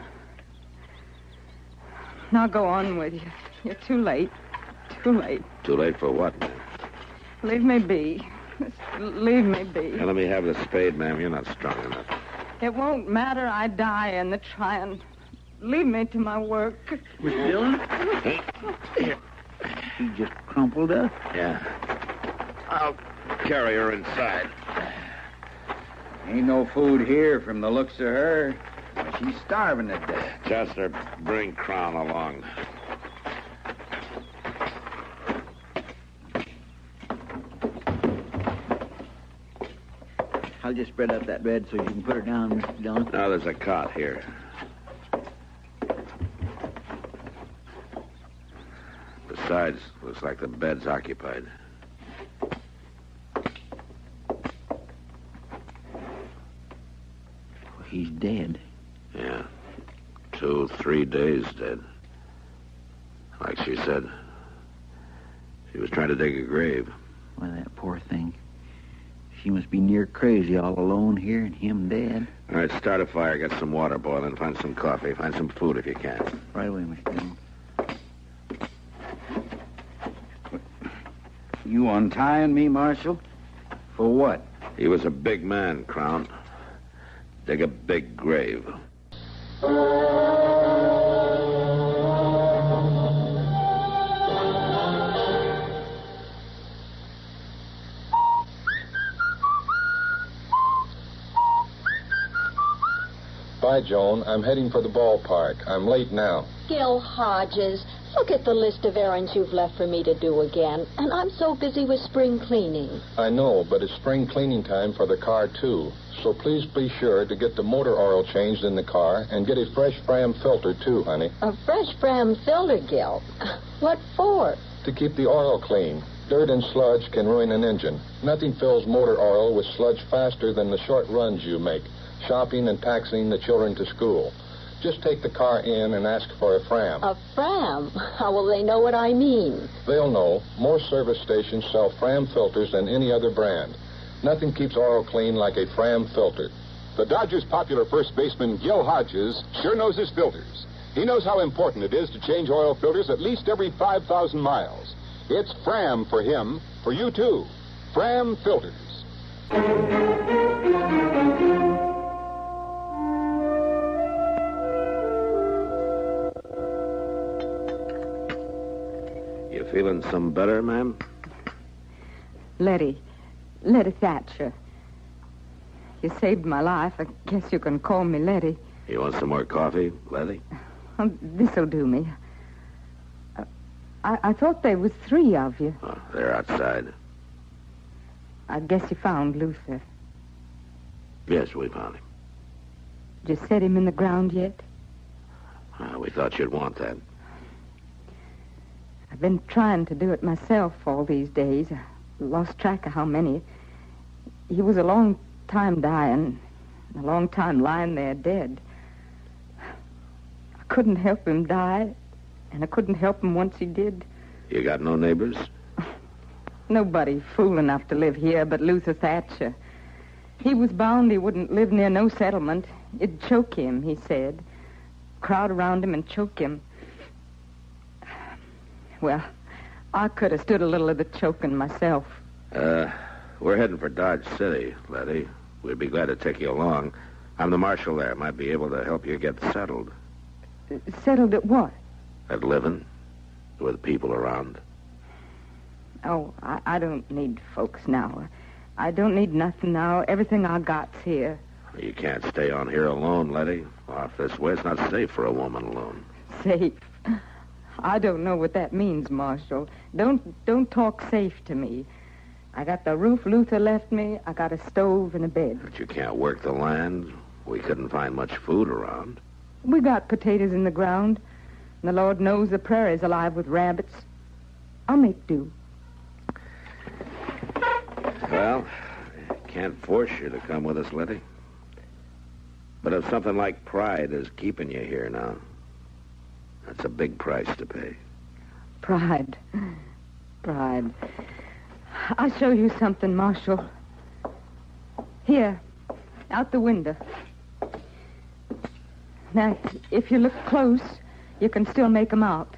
Now go on with you. You're too late. Too late. Too late for what, ma'am? Leave me be. Just leave me be. Now, let me have the spade, ma'am. You're not strong enough. It won't matter. I die in the trying. Leave me to my work. Mr. Dillon? She just crumpled up. Yeah. I'll carry her inside. Ain't no food here from the looks of her. She's starving to death. Chester, bring Crown along. I'll just spread out that bed so you can put her down, Mr. Dillon. Now, there's a cot here. Besides, looks like the bed's occupied. He's dead. Yeah. 2, 3 days dead. Like she said. She was trying to dig a grave. Why, that poor thing. She must be near crazy all alone here and him dead. All right, start a fire, get some water boiling, find some coffee, find some food if you can. Right away, Mr. Dillon. You untying me, Marshal? For what? He was a big man, Crown. Dig a big grave. Bye, Joan. I'm heading for the ballpark. I'm late now. Gil Hodges, look at the list of errands you've left for me to do again. And I'm so busy with spring cleaning. I know, but it's spring cleaning time for the car, too. So please be sure to get the motor oil changed in the car and get a fresh Fram filter, too, honey. A fresh Fram filter, Gil? What for? To keep the oil clean. Dirt and sludge can ruin an engine. Nothing fills motor oil with sludge faster than the short runs you make, shopping and taxiing the children to school. Just take the car in and ask for a Fram. A Fram? How will they know what I mean? They'll know. More service stations sell Fram filters than any other brand. Nothing keeps oil clean like a Fram filter. The Dodgers' popular first baseman, Gil Hodges, sure knows his filters. He knows how important it is to change oil filters at least every 5,000 miles. It's Fram for him, for you too. Fram filters. You feeling some better, ma'am? Letty Thatcher. You saved my life. I guess you can call me Letty. You want some more coffee, Letty? This'll do me. I thought there was 3 of you. Oh, they're outside. I guess you found Luther. Yes, we found him. Did you set him in the ground yet? We thought you'd want that. I've been trying to do it myself all these days. I lost track of how many. He was a long time dying, a long time lying there dead. I couldn't help him die, and I couldn't help him once he did. You got no neighbors? Nobody fool enough to live here but Luther Thatcher. He was bound he wouldn't live near no settlement. It'd choke him, he said. Crowd around him and choke him. Well, I could have stood a little of the choking myself. We're heading for Dodge City, Letty. We'd be glad to take you along. I'm the marshal there. Might be able to help you get settled. Settled at what? At living, with people around. Oh, I don't need folks now. I don't need nothing now. Everything I got's here. You can't stay on here alone, Letty. Off this way, it's not safe for a woman alone. Safe? I don't know what that means, Marshal. Don't talk safe to me. I got the roof Luther left me. I got a stove and a bed. But you can't work the land. We couldn't find much food around. We got potatoes in the ground. And the Lord knows the prairie's alive with rabbits. I'll make do. Well, can't force you to come with us, Letty. But if something like pride is keeping you here now, that's a big price to pay. Pride. Pride. I'll show you something, Marshal. Here, out the window. Now, if you look close, you can still make 'em out.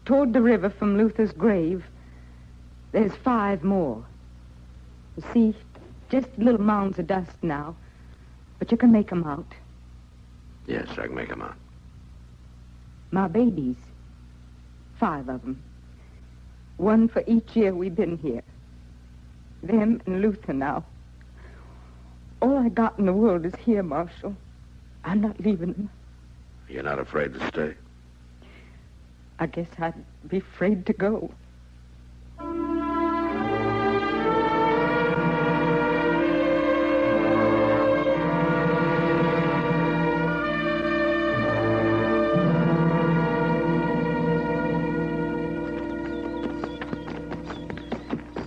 Toward the river from Luther's grave, there's 5 more. You see, just little mounds of dust now, but you can make 'em out. Yes, I can make 'em out. My babies. 5 of 'em. 1 for each year we've been here. Them and Luther now. All I got in the world is here, Marshal. I'm not leaving them. You're not afraid to stay? I guess I'd be afraid to go.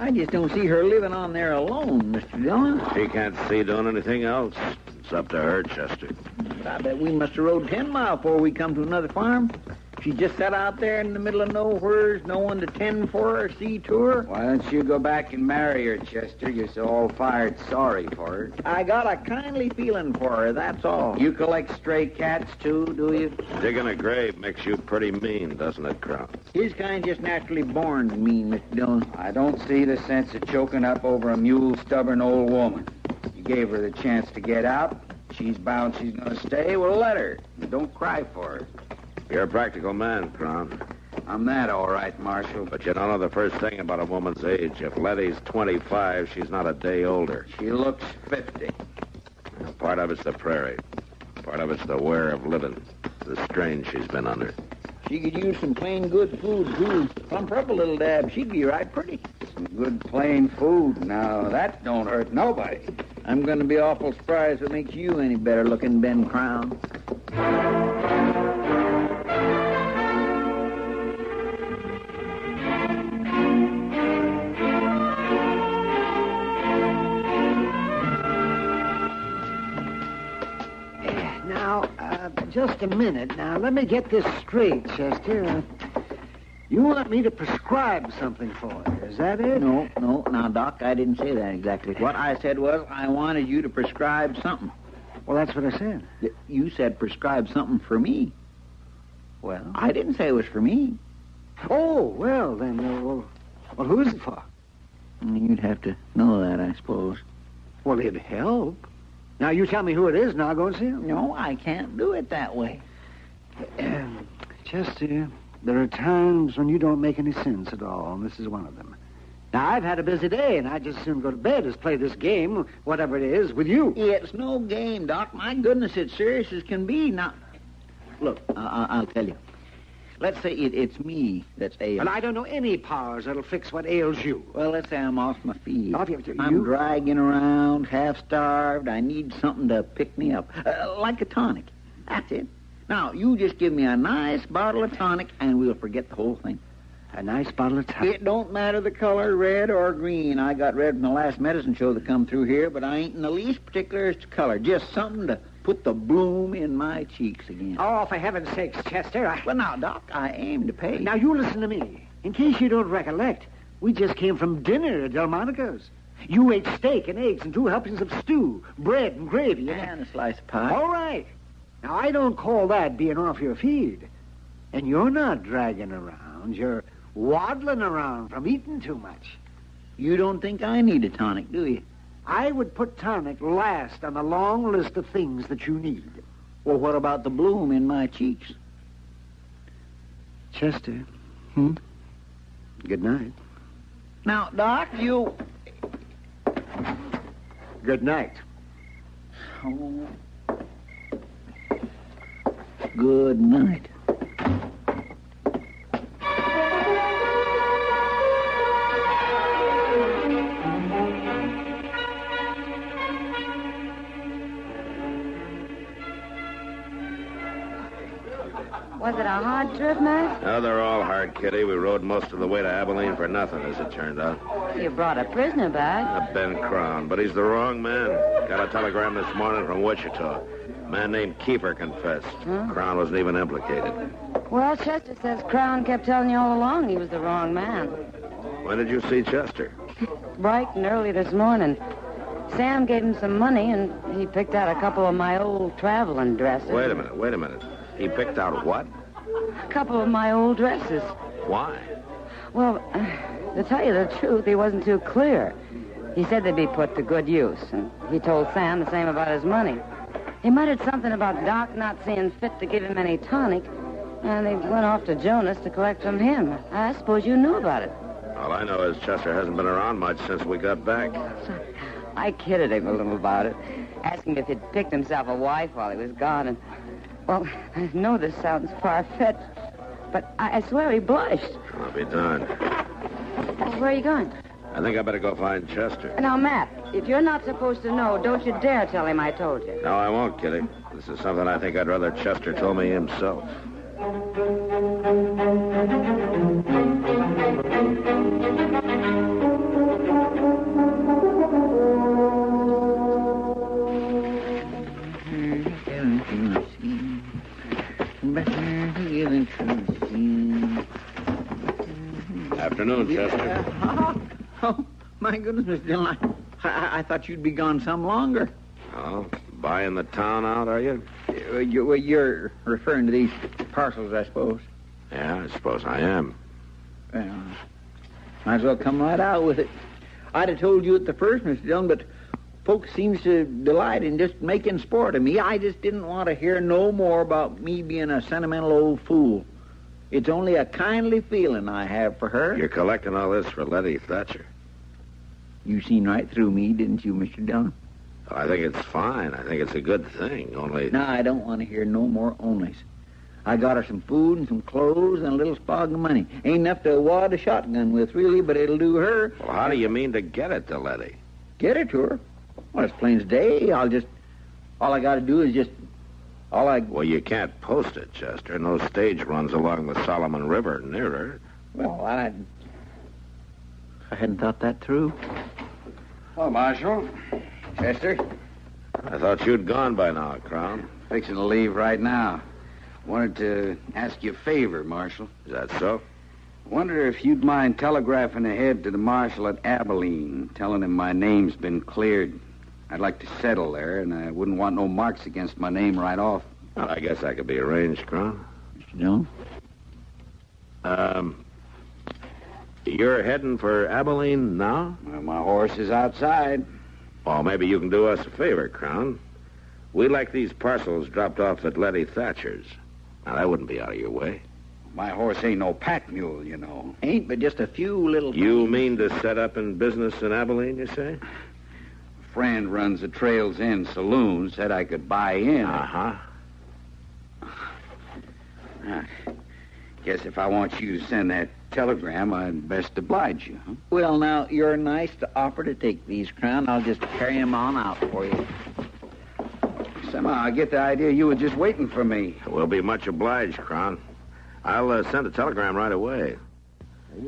I just don't see her living on there alone, Mr. Dillon. She can't see doing anything else. It's up to her, Chester. I bet we must have rode 10 miles before we come to another farm. She just sat out there in the middle of nowheres, no one to tend for her or see to her. Why don't you go back and marry her, Chester? You're so all-fired sorry for her. I got a kindly feeling for her, that's all. You collect stray cats, too, do you? Digging a grave makes you pretty mean, doesn't it, Crown? His kind just naturally born mean, Mr. Dillon. I don't see the sense of choking up over a mule-stubborn old woman. You gave her the chance to get out. She's bound she's going to stay. Well, let her. Don't cry for her. You're a practical man, Crown. I'm that, all right, Marshal. But you don't know the first thing about a woman's age. If Letty's 25, she's not a day older. She looks 50. Part of it's the prairie. Part of it's the wear of living. The strain she's been under. She could use some plain good food, too. Plump her up a little dab. She'd be right pretty. Some good plain food. Now, that don't hurt nobody. I'm going to be awful surprised if it makes you any better looking, Ben Crown. Just a minute. Now, let me get this straight, Chester. You want me to prescribe something for her, is that it? No. Now, Doc, I didn't say that exactly. What I said was I wanted you to prescribe something. Well, that's what I said. You said prescribe something for me. Well, I didn't say it was for me. Oh, well, then, well, who is it for? You'd have to know that, I suppose. Well, it'd help. Now, you tell me who it is, and I'll go and see him. No, I can't do it that way. Chester, there are times when you don't make any sense at all, and this is one of them. Now, I've had a busy day, and I'd just soon go to bed as play this game, whatever it is, with you. It's no game, Doc. My goodness, it's serious as can be. Now, look, I'll tell you. Let's say it's me that's ailing. And I don't know any powers that'll fix what ails you. Well, let's say I'm off my feet. You? I'm dragging around, half-starved. I need something to pick me up, like a tonic. That's it. Now, you just give me a nice bottle of tonic, and we'll forget the whole thing. A nice bottle of tonic? It don't matter the color, red or green. I got red from the last medicine show that come through here, but I ain't in the least particular as to color. Just something to put the bloom in my cheeks again. Oh, for heaven's sakes, Chester. Well, now, Doc, I aim to pay. Now, you listen to me. In case you don't recollect, we just came from dinner at Delmonico's. You ate steak and eggs and 2 helpings of stew, bread and gravy. And a slice of pie. All right. Now, I don't call that being off your feed. And you're not dragging around. You're waddling around from eating too much. You don't think I need a tonic, do you? I would put tonic last on the long list of things that you need. Well, what about the bloom in my cheeks? Chester. Good night. Now, Doc, you... Good night. Oh. Good night. Was it a hard trip, Matt? No, they're all hard, Kitty. We rode most of the way to Abilene for nothing, as it turned out. You brought a prisoner back. Ben Crown, but he's the wrong man. Got a telegram this morning from Wichita. A man named Keeper confessed. Crown wasn't even implicated. Well, Chester says Crown kept telling you all along he was the wrong man. When did you see Chester? Bright and early this morning. Sam gave him some money, and he picked out a couple of my old traveling dresses. Wait a minute. He picked out what? A couple of my old dresses. Why? Well, to tell you the truth, he wasn't too clear. He said they'd be put to good use, and he told Sam the same about his money. He muttered something about Doc not seeing fit to give him any tonic, and they went off to Jonas to collect from him. I suppose you knew about it. All I know is Chester hasn't been around much since we got back. I kidded him a little about it, asking him if he'd picked himself a wife while he was gone, and, well, I know this sounds far-fetched, but I swear he blushed. I'll be darned. Where are you going? I think I better go find Chester. Now, Matt, if you're not supposed to know, don't you dare tell him I told you. No, I won't, Kitty. This is something I think I'd rather Chester told me himself. Afternoon, Chester. Oh, my goodness, Mr. Dillon. I thought you'd be gone some longer. Oh, buying the town out, are you? You're referring to these parcels, I suppose. Yeah, I suppose I am. Well, might as well come right out with it. I'd have told you at the first, Mr. Dillon, but folks seems to delight in just making sport of me. I just didn't want to hear no more about me being a sentimental old fool. It's only a kindly feeling I have for her. You're collecting all this for Letty Thatcher. You seen right through me, didn't you, Mr. Dillon? I think it's fine. I think it's a good thing, only... No, I don't want to hear no more onlys. I got her some food and some clothes and a little spog of money. Ain't enough to wad a shotgun with, really, but it'll do her. Well, how do you mean to get it to Letty? Get it to her? Well, it's plain as day. All I got to do is just... Well, you can't post it, Chester. No stage runs along the Solomon River near her. Well, I hadn't thought that through. Oh, Marshal. Chester. I thought you'd gone by now, Crown. Fixing to leave right now. Wanted to ask you a favor, Marshal. Is that so? Wonder if you'd mind telegraphing ahead to the marshal at Abilene, telling him my name's been cleared. I'd like to settle there, and I wouldn't want no marks against my name right off. Well, I guess that could be arranged, Crown. No? You're heading for Abilene now? Well, my horse is outside. Well, maybe you can do us a favor, Crown. We'd like these parcels dropped off at Letty Thatcher's. Now, that wouldn't be out of your way. My horse ain't no pack mule, you know. Ain't but just a few little... You mean to set up in business in Abilene, you say? Friend runs a Trails End saloon, said I could buy in. Uh-huh. Guess if I want you to send that telegram, I'd best oblige you. Huh? Well, now, you're nice to offer to take these, Crown. I'll just carry them on out for you. Somehow I get the idea you were just waiting for me. We'll be much obliged, Crown. I'll send a telegram right away.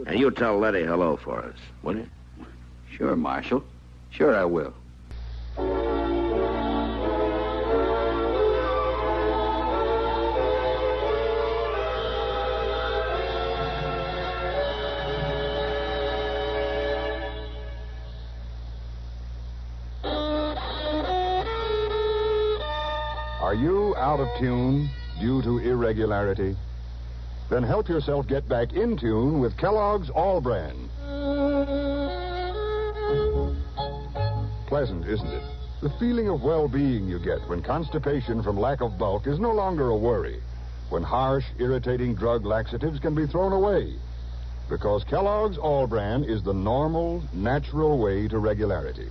And you tell Letty hello for us, will you? Sure, Marshal. Sure I will. Are you out of tune due to irregularity? Then help yourself get back in tune with Kellogg's All Brand. Pleasant, isn't it? The feeling of well-being you get when constipation from lack of bulk is no longer a worry. When harsh, irritating drug laxatives can be thrown away. Because Kellogg's All Brand is the normal, natural way to regularity.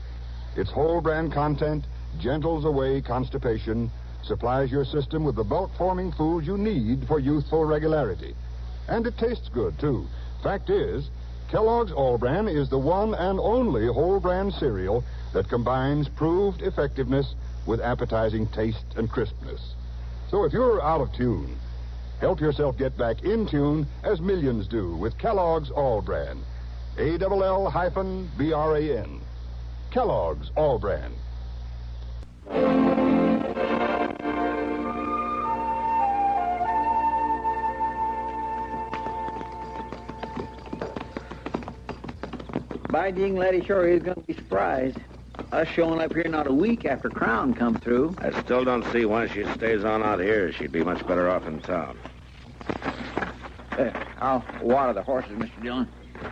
Its whole brand content gentles away constipation, supplies your system with the bulk-forming foods you need for youthful regularity. And it tastes good, too. Fact is, Kellogg's All Bran is the one and only whole brand cereal that combines proved effectiveness with appetizing taste and crispness. So if you're out of tune, help yourself get back in tune as millions do with Kellogg's All Bran. ALL-BRAN. Kellogg's All Bran. By ding, Letty sure is going to be surprised. Us showing up here not a week after Crown come through. I still don't see why she stays on out here. She'd be much better off in town. I'll water the horses, Mr. Dillon.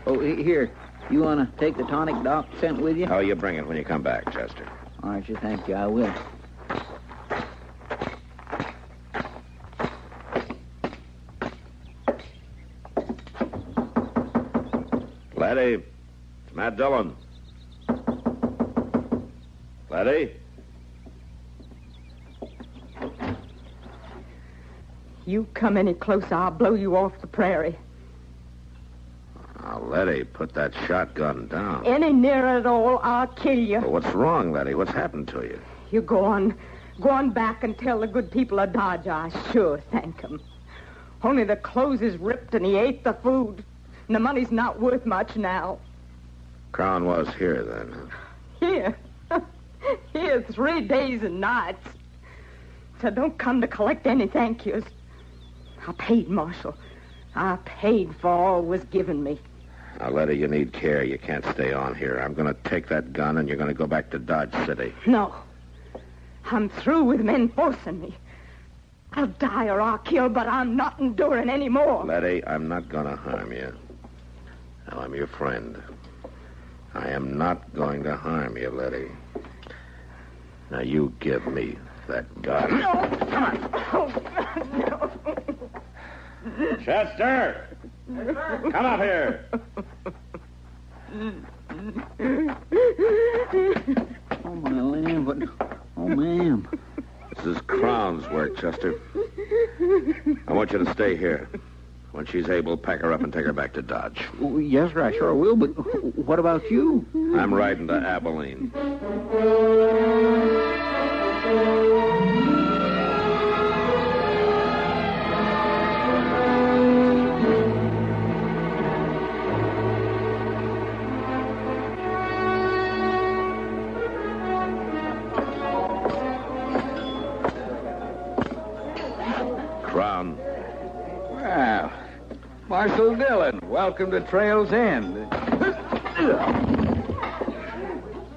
Oh, here. You want to take the tonic Doc sent with you? Oh, you bring it when you come back, Chester. All right, sure, thank you. I will. Letty, it's Matt Dillon. Letty? You come any closer, I'll blow you off the prairie. Now, Letty, put that shotgun down. Any nearer at all, I'll kill you. Well, what's wrong, Letty? What's happened to you? You go on back and tell the good people of Dodge I sure thank 'em. Only the clothes is ripped and he ate the food. And the money's not worth much now. Crown was here, then, huh? Here. Here 3 days and nights. So don't come to collect any thank yous. I paid, Marshal. I paid for all was given me. Now, Letty, you need care. You can't stay on here. I'm going to take that gun and you're going to go back to Dodge City. No. I'm through with men forcing me. I'll die or I'll kill, but I'm not enduring any more. Letty, I'm not going to harm you. Now, I'm your friend. I am not going to harm you, Letty. Now, you give me that gun. No, come on. Oh, no. Chester! Come up here. Oh, my land, but... Oh, ma'am. This is Crown's work, Chester. I want you to stay here. When she's able, pack her up and take her back to Dodge. Oh, yes, sir, I sure will, but what about you? I'm riding to Abilene. Crown. Well, Marshal Dillon, welcome to Trail's End.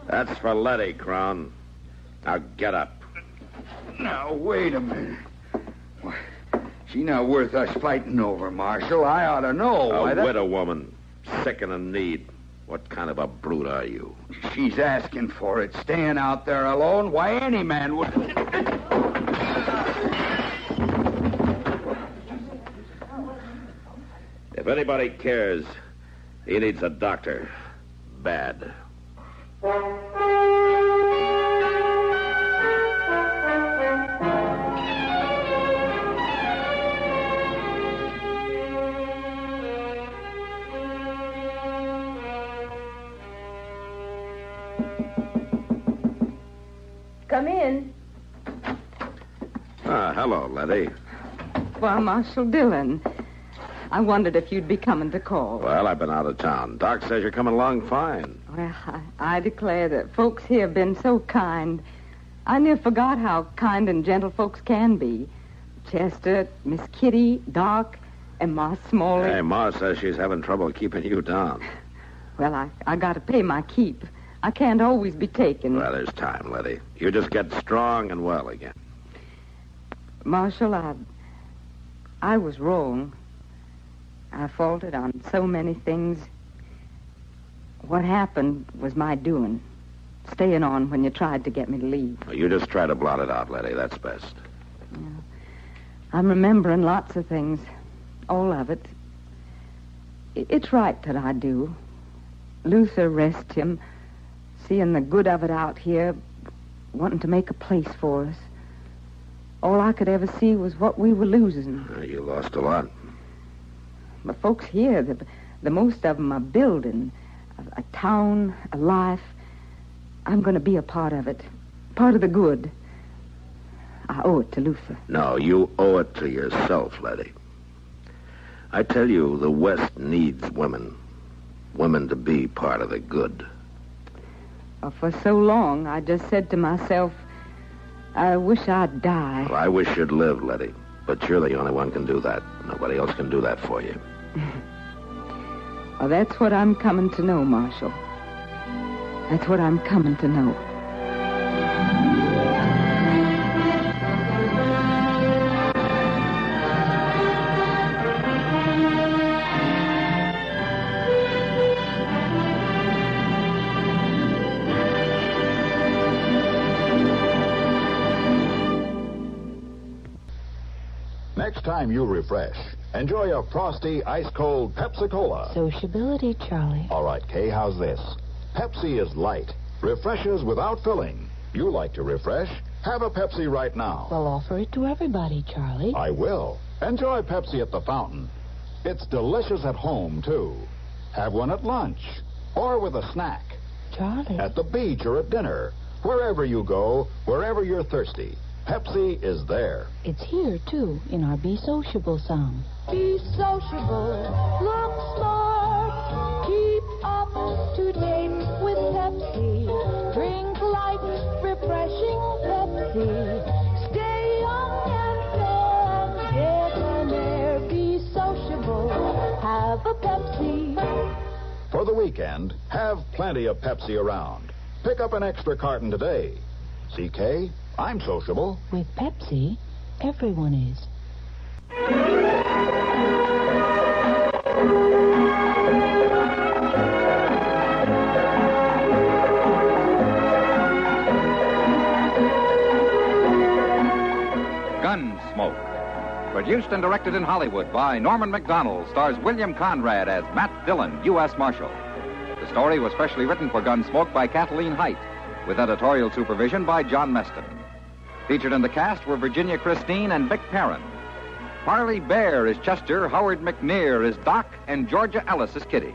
That's for Letty, Crown. Now get up. Now, wait a minute. Why, she not worth us fighting over, Marshal. I ought to know. A widow woman, sick and in need. What kind of a brute are you? She's asking for it, staying out there alone. Why, any man would... If anybody cares, he needs a doctor. Bad. Come in. Ah, hello, Letty. Well, Marshal Dillon, I wondered if you'd be coming to call. Well, I've been out of town. Doc says you're coming along fine. Well, I declare that folks here have been so kind. I near forgot how kind and gentle folks can be. Chester, Miss Kitty, Doc, and Ma Smalley. Hey, Ma says she's having trouble keeping you down. Well, I got to pay my keep. I can't always be taken. Well, there's time, Letty. You just get strong and well again. Marshal, I was wrong. I faulted on so many things. What happened was my doing. Staying on when you tried to get me to leave. Well, you just try to blot it out, Letty. That's best. Yeah. I'm remembering lots of things. All of it. It's right that I do. Luther, rest him, seeing the good of it out here, wanting to make a place for us. All I could ever see was what we were losing. You lost a lot. The folks here, the most of them are building a town, a life. I'm going to be a part of it, part of the good. I owe it to Luther. No, you owe it to yourself, Letty. I tell you, the West needs women. Women to be part of the good. Well, for so long, I just said to myself, I wish I'd die. Well, I wish you'd live, Letty. But you're the only one can do that. Nobody else can do that for you. Well, that's what I'm coming to know, Marshal. That's what I'm coming to know. Next time you refresh, enjoy a frosty, ice-cold Pepsi-Cola. Sociability, Charlie. All right, Kay, how's this? Pepsi is light, refreshes without filling. You like to refresh? Have a Pepsi right now. Well, offer it to everybody, Charlie. I will. Enjoy Pepsi at the fountain. It's delicious at home, too. Have one at lunch or with a snack. Charlie. At the beach or at dinner. Wherever you go, wherever you're thirsty, Pepsi is there. It's here, too, in our Be Sociable song. Be sociable, look smart, keep up to date with Pepsi. Drink light, refreshing Pepsi. Stay young and fair, get an air. Be sociable, have a Pepsi. For the weekend, have plenty of Pepsi around. Pick up an extra carton today. CK, I'm sociable. With Pepsi, everyone is. Gunsmoke. Produced and directed in Hollywood by Norman Macdonald, stars William Conrad as Matt Dillon, U.S. Marshal. The story was specially written for Gunsmoke by Kathleen Height, with editorial supervision by John Meston. Featured in the cast were Virginia Christine and Vic Perrin. Parley Bear is Chester, Howard McNear is Doc, and Georgia Ellis is Kitty.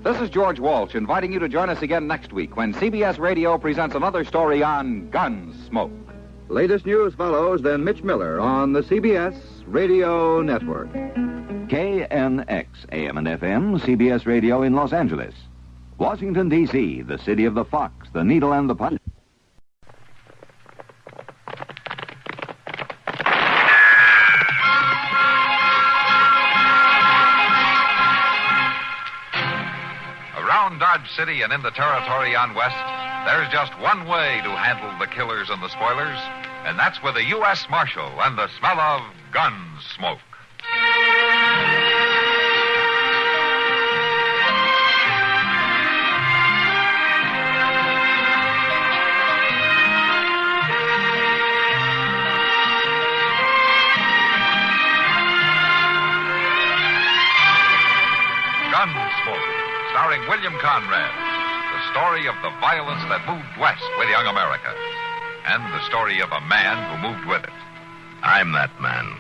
This is George Walsh inviting you to join us again next week when CBS Radio presents another story on Gunsmoke. Latest news follows, then Mitch Miller on the CBS Radio Network. KNX, AM and FM, CBS Radio in Los Angeles. Washington, D.C., the city of the fox, the needle, and the punch. Around Dodge City and in the territory on West, there's just one way to handle the killers and the spoilers, and that's with a U.S. Marshal and the smell of Gunsmoke. Gunsmoke, starring William Conrad. The story of the violence that moved west with young America. And the story of a man who moved with it. I'm that man.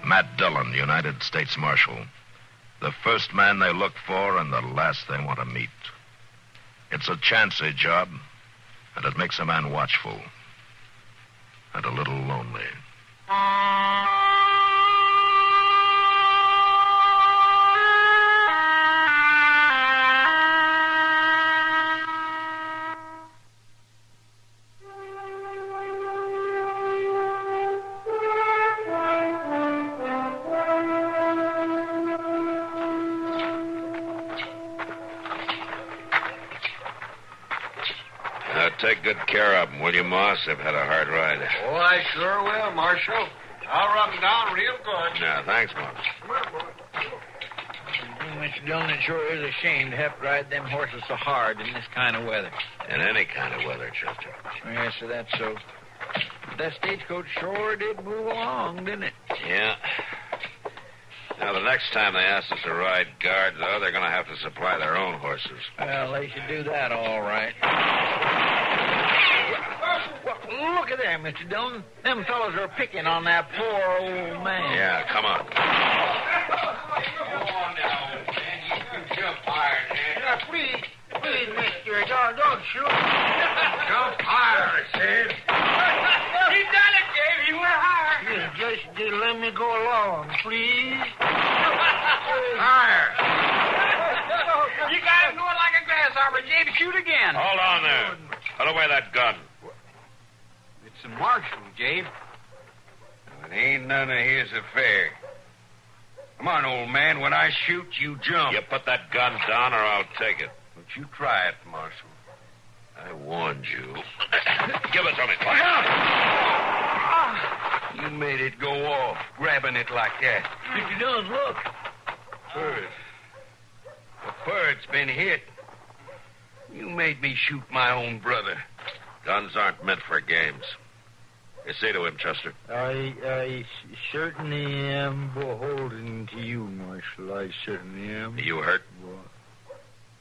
Matt Dillon, United States Marshal. The first man they look for and the last they want to meet. It's a chancy job, and it makes a man watchful. And a little lonely. Take good care of them, will you, Moss? They've had a hard ride. Oh, I sure will, Marshal. I'll rub them down real good. Yeah, thanks, Moss. Mr. Dillon, it sure is a shame to have to ride them horses so hard in this kind of weather. In any kind of weather, Chester. Yes, sir, that's so. But that stagecoach sure did move along, didn't it? Yeah. Now, the next time they ask us to ride guard, though, they're going to have to supply their own horses. Well, they should do that all right. Well, look at there, Mr. Dillon. Them fellows are picking on that poor old man. Yeah, come on. Come on now, old man. You can jump higher, man. Please, mister. Don't shoot. Jump higher, I said. He done it, Dave. He went higher. Just let me go along, please. Higher. You got him going like a grasshopper, Dave. Shoot again. Hold on there. Put away that gun. It's a marshal, Jabe. It ain't none of his affair. Come on, old man. When I shoot, you jump. You put that gun down or I'll take it. Don't you try it, Marshal. I warned you. Give it to me. You made it go off, grabbing it like that. Mr. Dillon, look. Bird. The bird's been hit. You made me shoot my own brother. Guns aren't meant for games. You say to him, Chester. I certainly am beholden to you, Marshal. I certainly am. Are you hurt?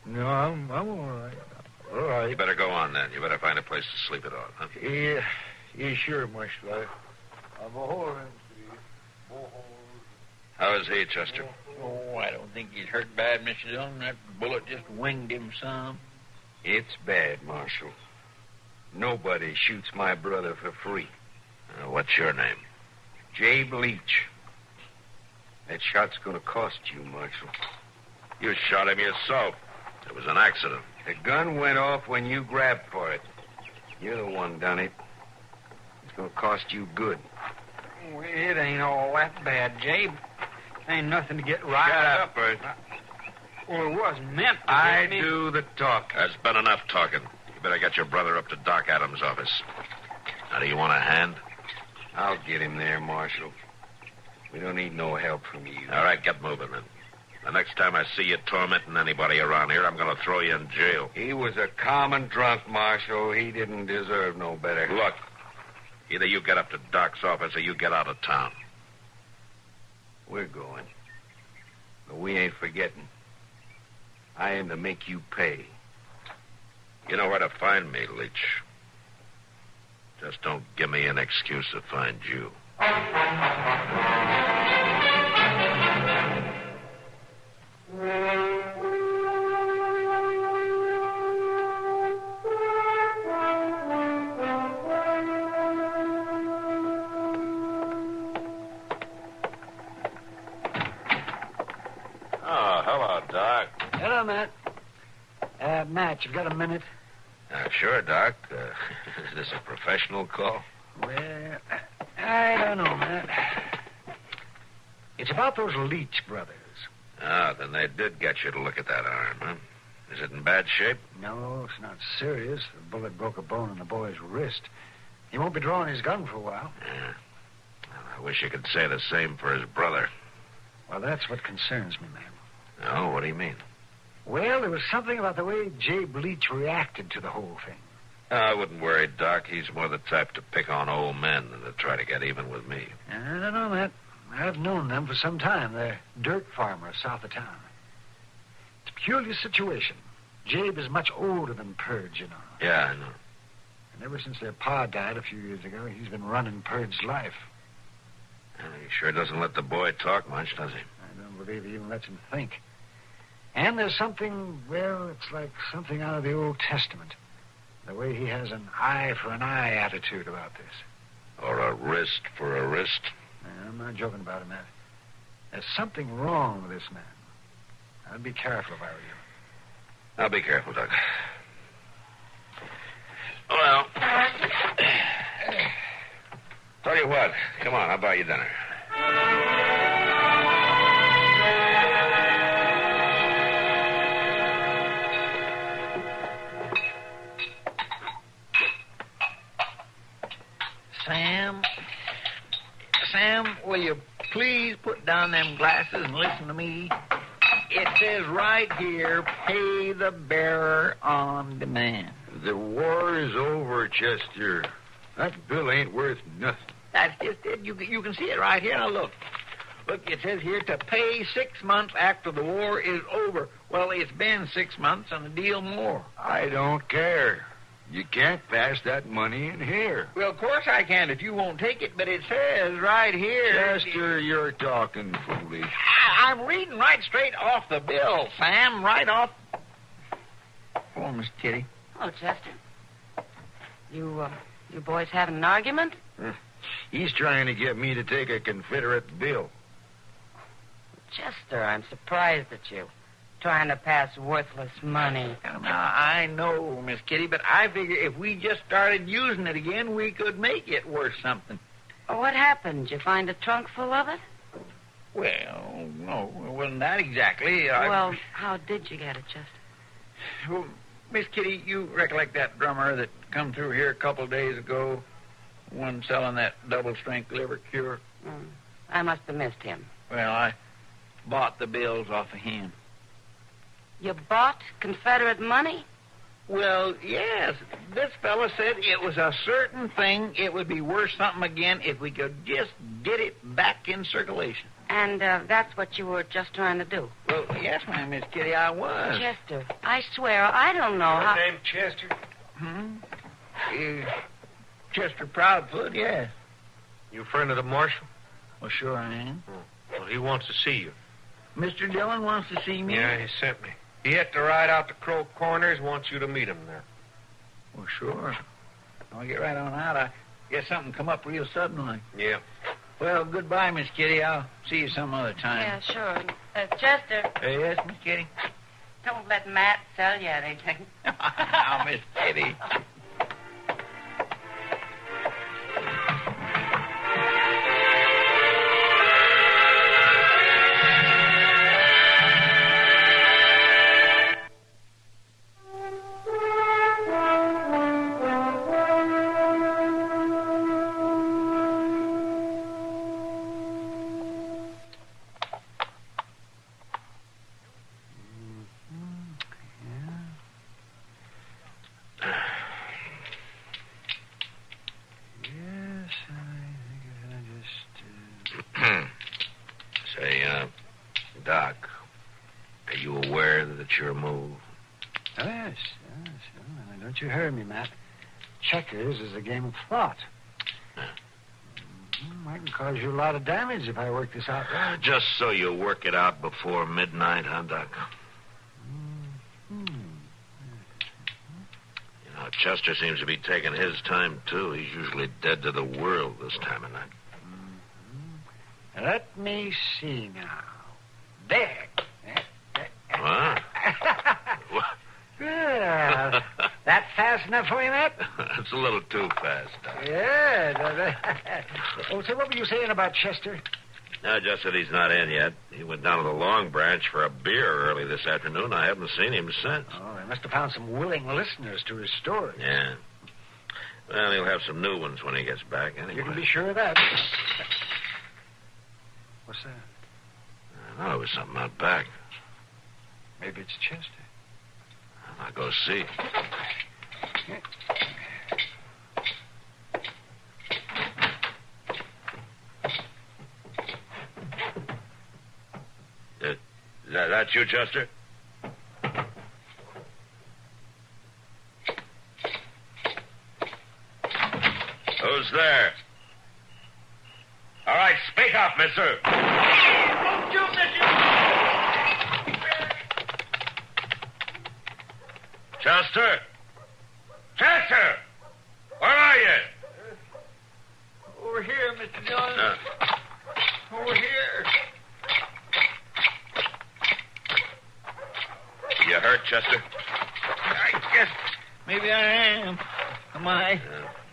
No, I'm all right. All right. You better go on, then. You better find a place to sleep it on, huh? Yeah, sure, Marshal. I'm beholden to you. Beholden. How is he, Chester? Oh, I don't think he's hurt bad, Mr. Dillon. That bullet just winged him some. It's bad, Marshal. Nobody shoots my brother for free. What's your name? Jabe Leach. That shot's going to cost you, Marshal. You shot him yourself. It was an accident. The gun went off when you grabbed for it. You're the one done it. It's going to cost you good. Well, it ain't all that bad, Jabe. Ain't nothing to get riled up, Bert. Well, it wasn't meant to I do the talking. There's been enough talking. You better get your brother up to Doc Adams' office. Now, do you want a hand? I'll get him there, Marshal. We don't need no help from you. All right, get moving, then. The next time I see you tormenting anybody around here, I'm going to throw you in jail. He was a common drunk, Marshal. He didn't deserve no better. Look, either you get up to Doc's office or you get out of town. We're going. But we ain't forgetting. I aim to make you pay. You know where to find me, Leach. Just don't give me an excuse to find you. Oh, hello, Doc. Hello, Matt. Matt, you've got a minute? Sure, Doc. Is this a professional call? Well, I don't know, Matt. It's about those Leach brothers. Ah, then they did get you to look at that arm, huh? Is it in bad shape? No, it's not serious. The bullet broke a bone in the boy's wrist. He won't be drawing his gun for a while. Yeah. Well, I wish you could say the same for his brother. Well, that's what concerns me, man. Oh, what do you mean? Well, there was something about the way Jabe Leach reacted to the whole thing. I wouldn't worry, Doc. He's more the type to pick on old men than to try to get even with me. I don't know, Matt. I've known them for some time. They're dirt farmers south of town. It's a peculiar situation. Jabe is much older than Purge, you know. Yeah, I know. And ever since their pa died a few years ago, he's been running Purge's life. Well, he sure doesn't let the boy talk much, does he? I don't believe he even lets him think. And there's something, well, it's like something out of the Old Testament. The way he has an eye for an eye attitude about this. Or a wrist for a wrist. I'm not joking about it, Matt. There's something wrong with this man. I'd be careful if I were you. I'll be careful, Doc. Well, tell you what. Come on, I'll buy you dinner. Sam, will you please put down them glasses and listen to me? It says right here, pay the bearer on demand. The war is over, Chester. That bill ain't worth nothing. That's just it. You can see it right here. Now, look. Look, it says here to pay 6 months after the war is over. Well, it's been 6 months and a deal more. I don't care. You can't pass that money in here. Well, of course I can if you won't take it, but it says right here... Chester, you're talking foolish. I'm reading right straight off the bill, Sam, right off... Oh, Miss Kitty. Oh, Chester. You boys having an argument? He's trying to get me to take a Confederate bill. Chester, I'm surprised at you. Trying to pass worthless money. Now, I know, Miss Kitty, but I figure if we just started using it again, we could make it worth something. Well, what happened? Did you find a trunk full of it? Well, no, it wasn't that exactly. Well, how did you get it, Chester? Well, Miss Kitty, you recollect that drummer that come through here a couple of days ago? One selling that double-strength liver cure? I must have missed him. Well, I bought the bills off of him. You bought Confederate money? Well, yes. This fella said it was a certain thing. It would be worth something again if we could just get it back in circulation. And that's what you were just trying to do? Well, yes, ma'am, Miss Kitty, I was. Chester, I swear, I don't know how... Your name Chester? Chester Proudfoot, yes. You a friend of the Marshal? Well, sure I am. Well, he wants to see you. Mr. Dillon wants to see me? Yeah, he sent me. He had to ride out to Crow Corners, wants you to meet him there. Well, sure. I'll get right on out. I guess something come up real suddenly. Yeah. Well, goodbye, Miss Kitty. I'll see you some other time. Yeah, sure. Chester. Yes, Miss Kitty? Don't let Matt sell you anything. Now, Miss Kitty. Doc, are you aware that your move? Yes. Don't you hear me, Matt? Checkers is a game of thought. I can cause you a lot of damage if I work this out right. Just so you work it out before midnight, huh, Doc? You know, Chester seems to be taking his time, too. He's usually dead to the world this time of night. Let me see now. There. What? Yeah. That fast enough for you, Matt? That's a little too fast, Doc. Yeah. Oh, so what were you saying about Chester? No, just that he's not in yet. He went down to the Long Branch for a beer early this afternoon. I haven't seen him since. Oh, he must have found some willing listeners to his story. Yeah. Well, he'll have some new ones when he gets back, anyway. You can be sure of that. What's that? I thought it was something out back. Maybe it's Chester. I'll go see. That you, Chester? Who's there? All right, speak up, mister. Don't you, Chester? Chester! Where are you? Over here, Mr. Dillon. Over here. You hurt, Chester? I guess maybe I am. Am I?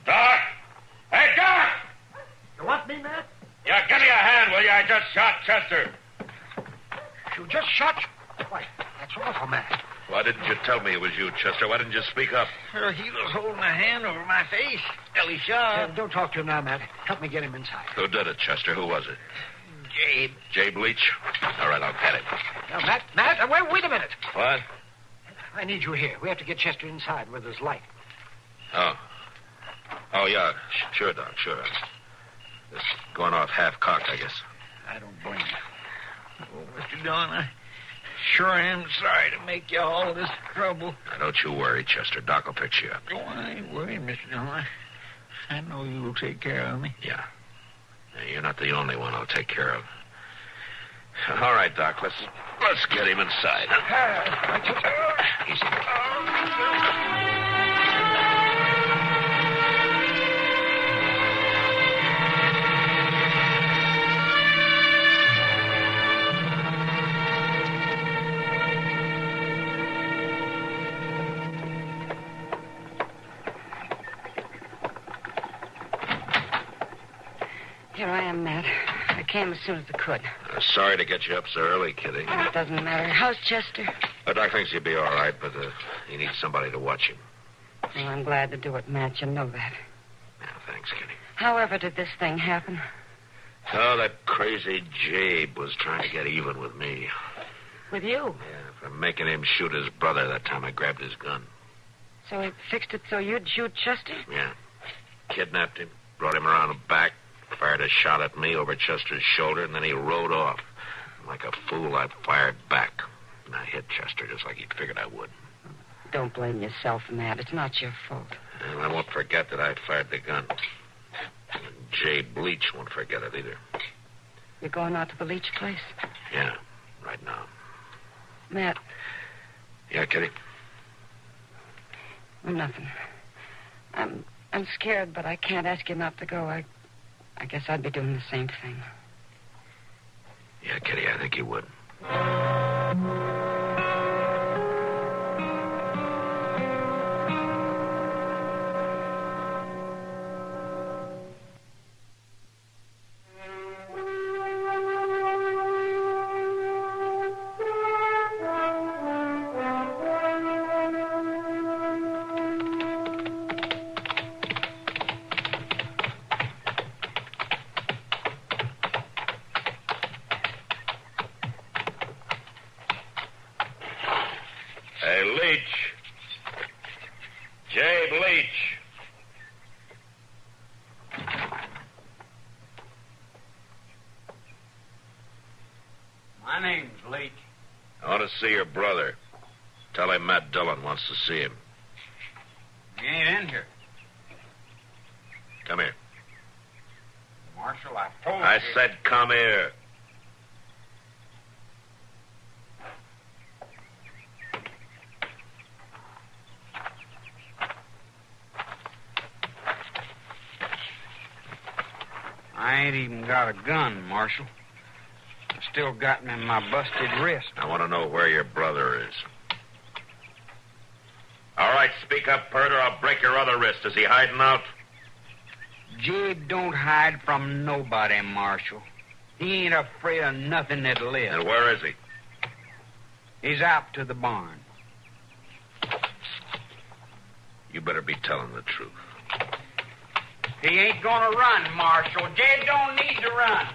Doc! Hey, Doc! You want me, Matt? Yeah, give me a hand, will you? I just shot Chester. You just shot? Why, that's awful, Matt. Why didn't you tell me it was you, Chester? Why didn't you speak up? Well, he was holding a hand over my face. Well, he shot. Don't talk to him now, Matt. Help me get him inside. Who did it, Chester? Who was it? Jabe. Jabe Leach? All right, I'll get him. Now, Matt, wait a minute. What? I need you here. We have to get Chester inside where there's light. Oh, yeah. Sure, Doc, sure. It's going off half-cocked, I guess. I don't blame you. Oh, Mr. Dillon, I sure am sorry to make you all this trouble. Now, don't you worry, Chester. Doc will fix you up. Oh, I ain't worried, Mr. Dillon. I know you'll take care of me. Yeah. You're not the only one I'll take care of. All right, Doc, let's get him inside. Easy. Here I am, Matt. I came as soon as I could. Sorry to get you up so early, Kitty. It doesn't matter. How's Chester? Doc thinks he'll be all right, but he needs somebody to watch him. Well, I'm glad to do it, Matt. You know that. Yeah, thanks, Kitty. However did this thing happen? Oh, that crazy Jabe was trying to get even with me. With you? Yeah, for making him shoot his brother that time I grabbed his gun. So he fixed it so you'd shoot Chester? Yeah. Kidnapped him, brought him around the back, fired a shot at me over Chester's shoulder, and then he rode off. Like a fool, I fired back. And I hit Chester just like he figured I would. Don't blame yourself, Matt. It's not your fault. And I won't forget that I fired the gun. And Jay Bleach won't forget it either. You're going out to the Leach place? Yeah, right now. Matt. Yeah, Kitty? Nothing. I'm scared, but I can't ask you not to go. I guess I'd be doing the same thing. Yeah, Kitty, I think you would. Hey, Leach. Jabe Leach. My name's Leach. I want to see your brother. Tell him Matt Dillon wants to see him. He ain't in here. Come here. Marshal, I told you. I said come here. I ain't even got a gun, Marshal. I still got me in my busted wrist. I want to know where your brother is. All right, speak up, Pert, or I'll break your other wrist. Is he hiding out? Jabe don't hide from nobody, Marshal. He ain't afraid of nothing that lives. And where is he? He's out to the barn. You better be telling the truth. He ain't gonna run, Marshal. Jabe don't need to run.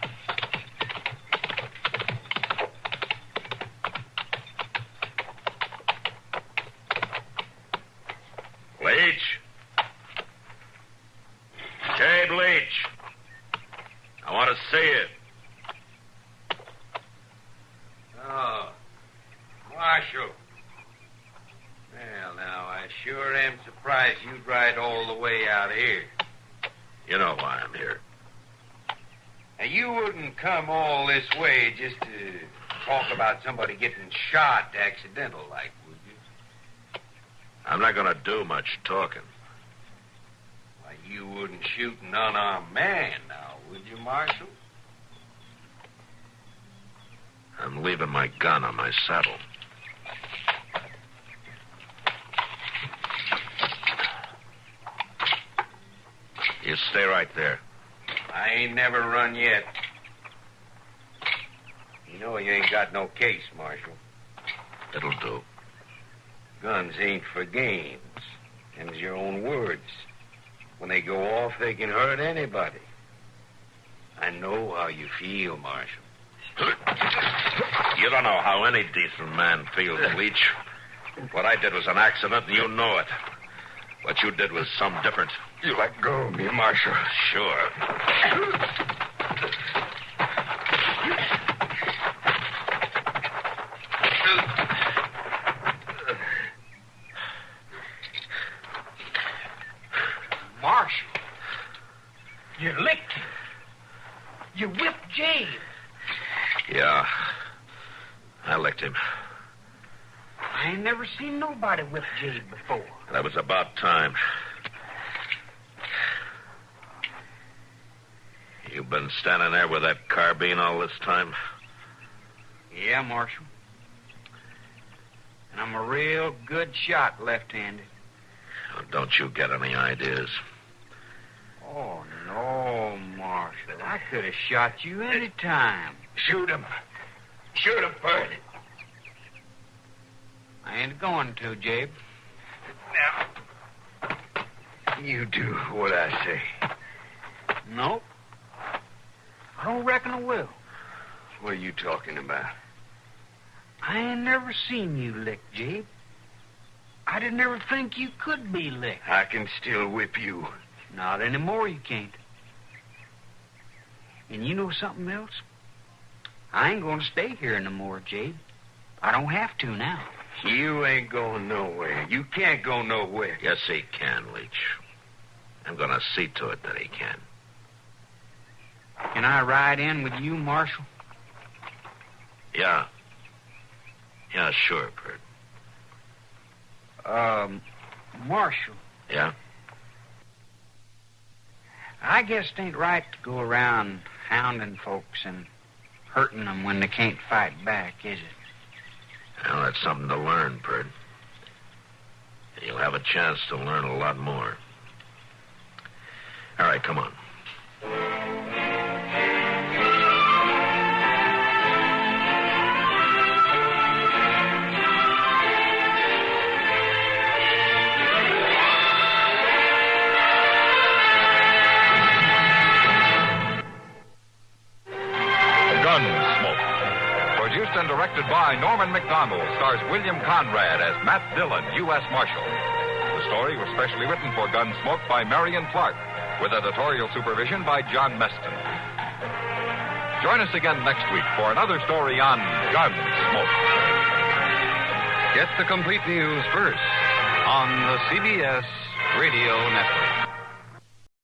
Leach? Jabe Leach. I want to see you. Oh, Marshal. Well, now, I sure am surprised you'd ride all the way out here. You know why I'm here. Now, you wouldn't come all this way just to talk about somebody getting shot accidental like, would you? I'm not going to do much talking. Why, you wouldn't shoot an unarmed man now, would you, Marshal? I'm leaving my gun on my saddle. You stay right there. I ain't never run yet. You know you ain't got no case, Marshal. It'll do. Guns ain't for games. Them's your own words. When they go off, they can hurt anybody. I know how you feel, Marshal. You don't know how any decent man feels, Leach. What I did was an accident, and you know it. What you did was some different. You let go of me, Marshal. Sure. You whipped Jabe. Yeah. I licked him. I ain't never seen nobody whip Jabe before. That was about time. You've been standing there with that carbine all this time? Yeah, Marshal. And I'm a real good shot left-handed. Oh, don't you get any ideas? Oh, no, Marshal. I could have shot you any time. Shoot him. Shoot him, Bert. I ain't going to, Jabe. Now, you do what I say. Nope. I don't reckon I will. What are you talking about? I ain't never seen you lick, Jabe. I didn't ever think you could be licked. I can still whip you. Not anymore, you can't. And you know something else? I ain't going to stay here no more, Jabe. I don't have to now. You ain't going nowhere. You can't go nowhere. Yes, he can, Leach. I'm going to see to it that he can. Can I ride in with you, Marshal? Yeah. Yeah, sure, Bert. Marshal. Yeah? I guess it ain't right to go around hounding folks and hurting them when they can't fight back, is it? Well, that's something to learn, Bert. And you'll have a chance to learn a lot more. All right, come on. Gunsmoke. Produced and directed by Norman McDonald, stars William Conrad as Matt Dillon, U.S. Marshal. The story was specially written for Gunsmoke by Marion Clark, with editorial supervision by John Meston. Join us again next week for another story on Gunsmoke. Get the complete news first on the CBS Radio Network.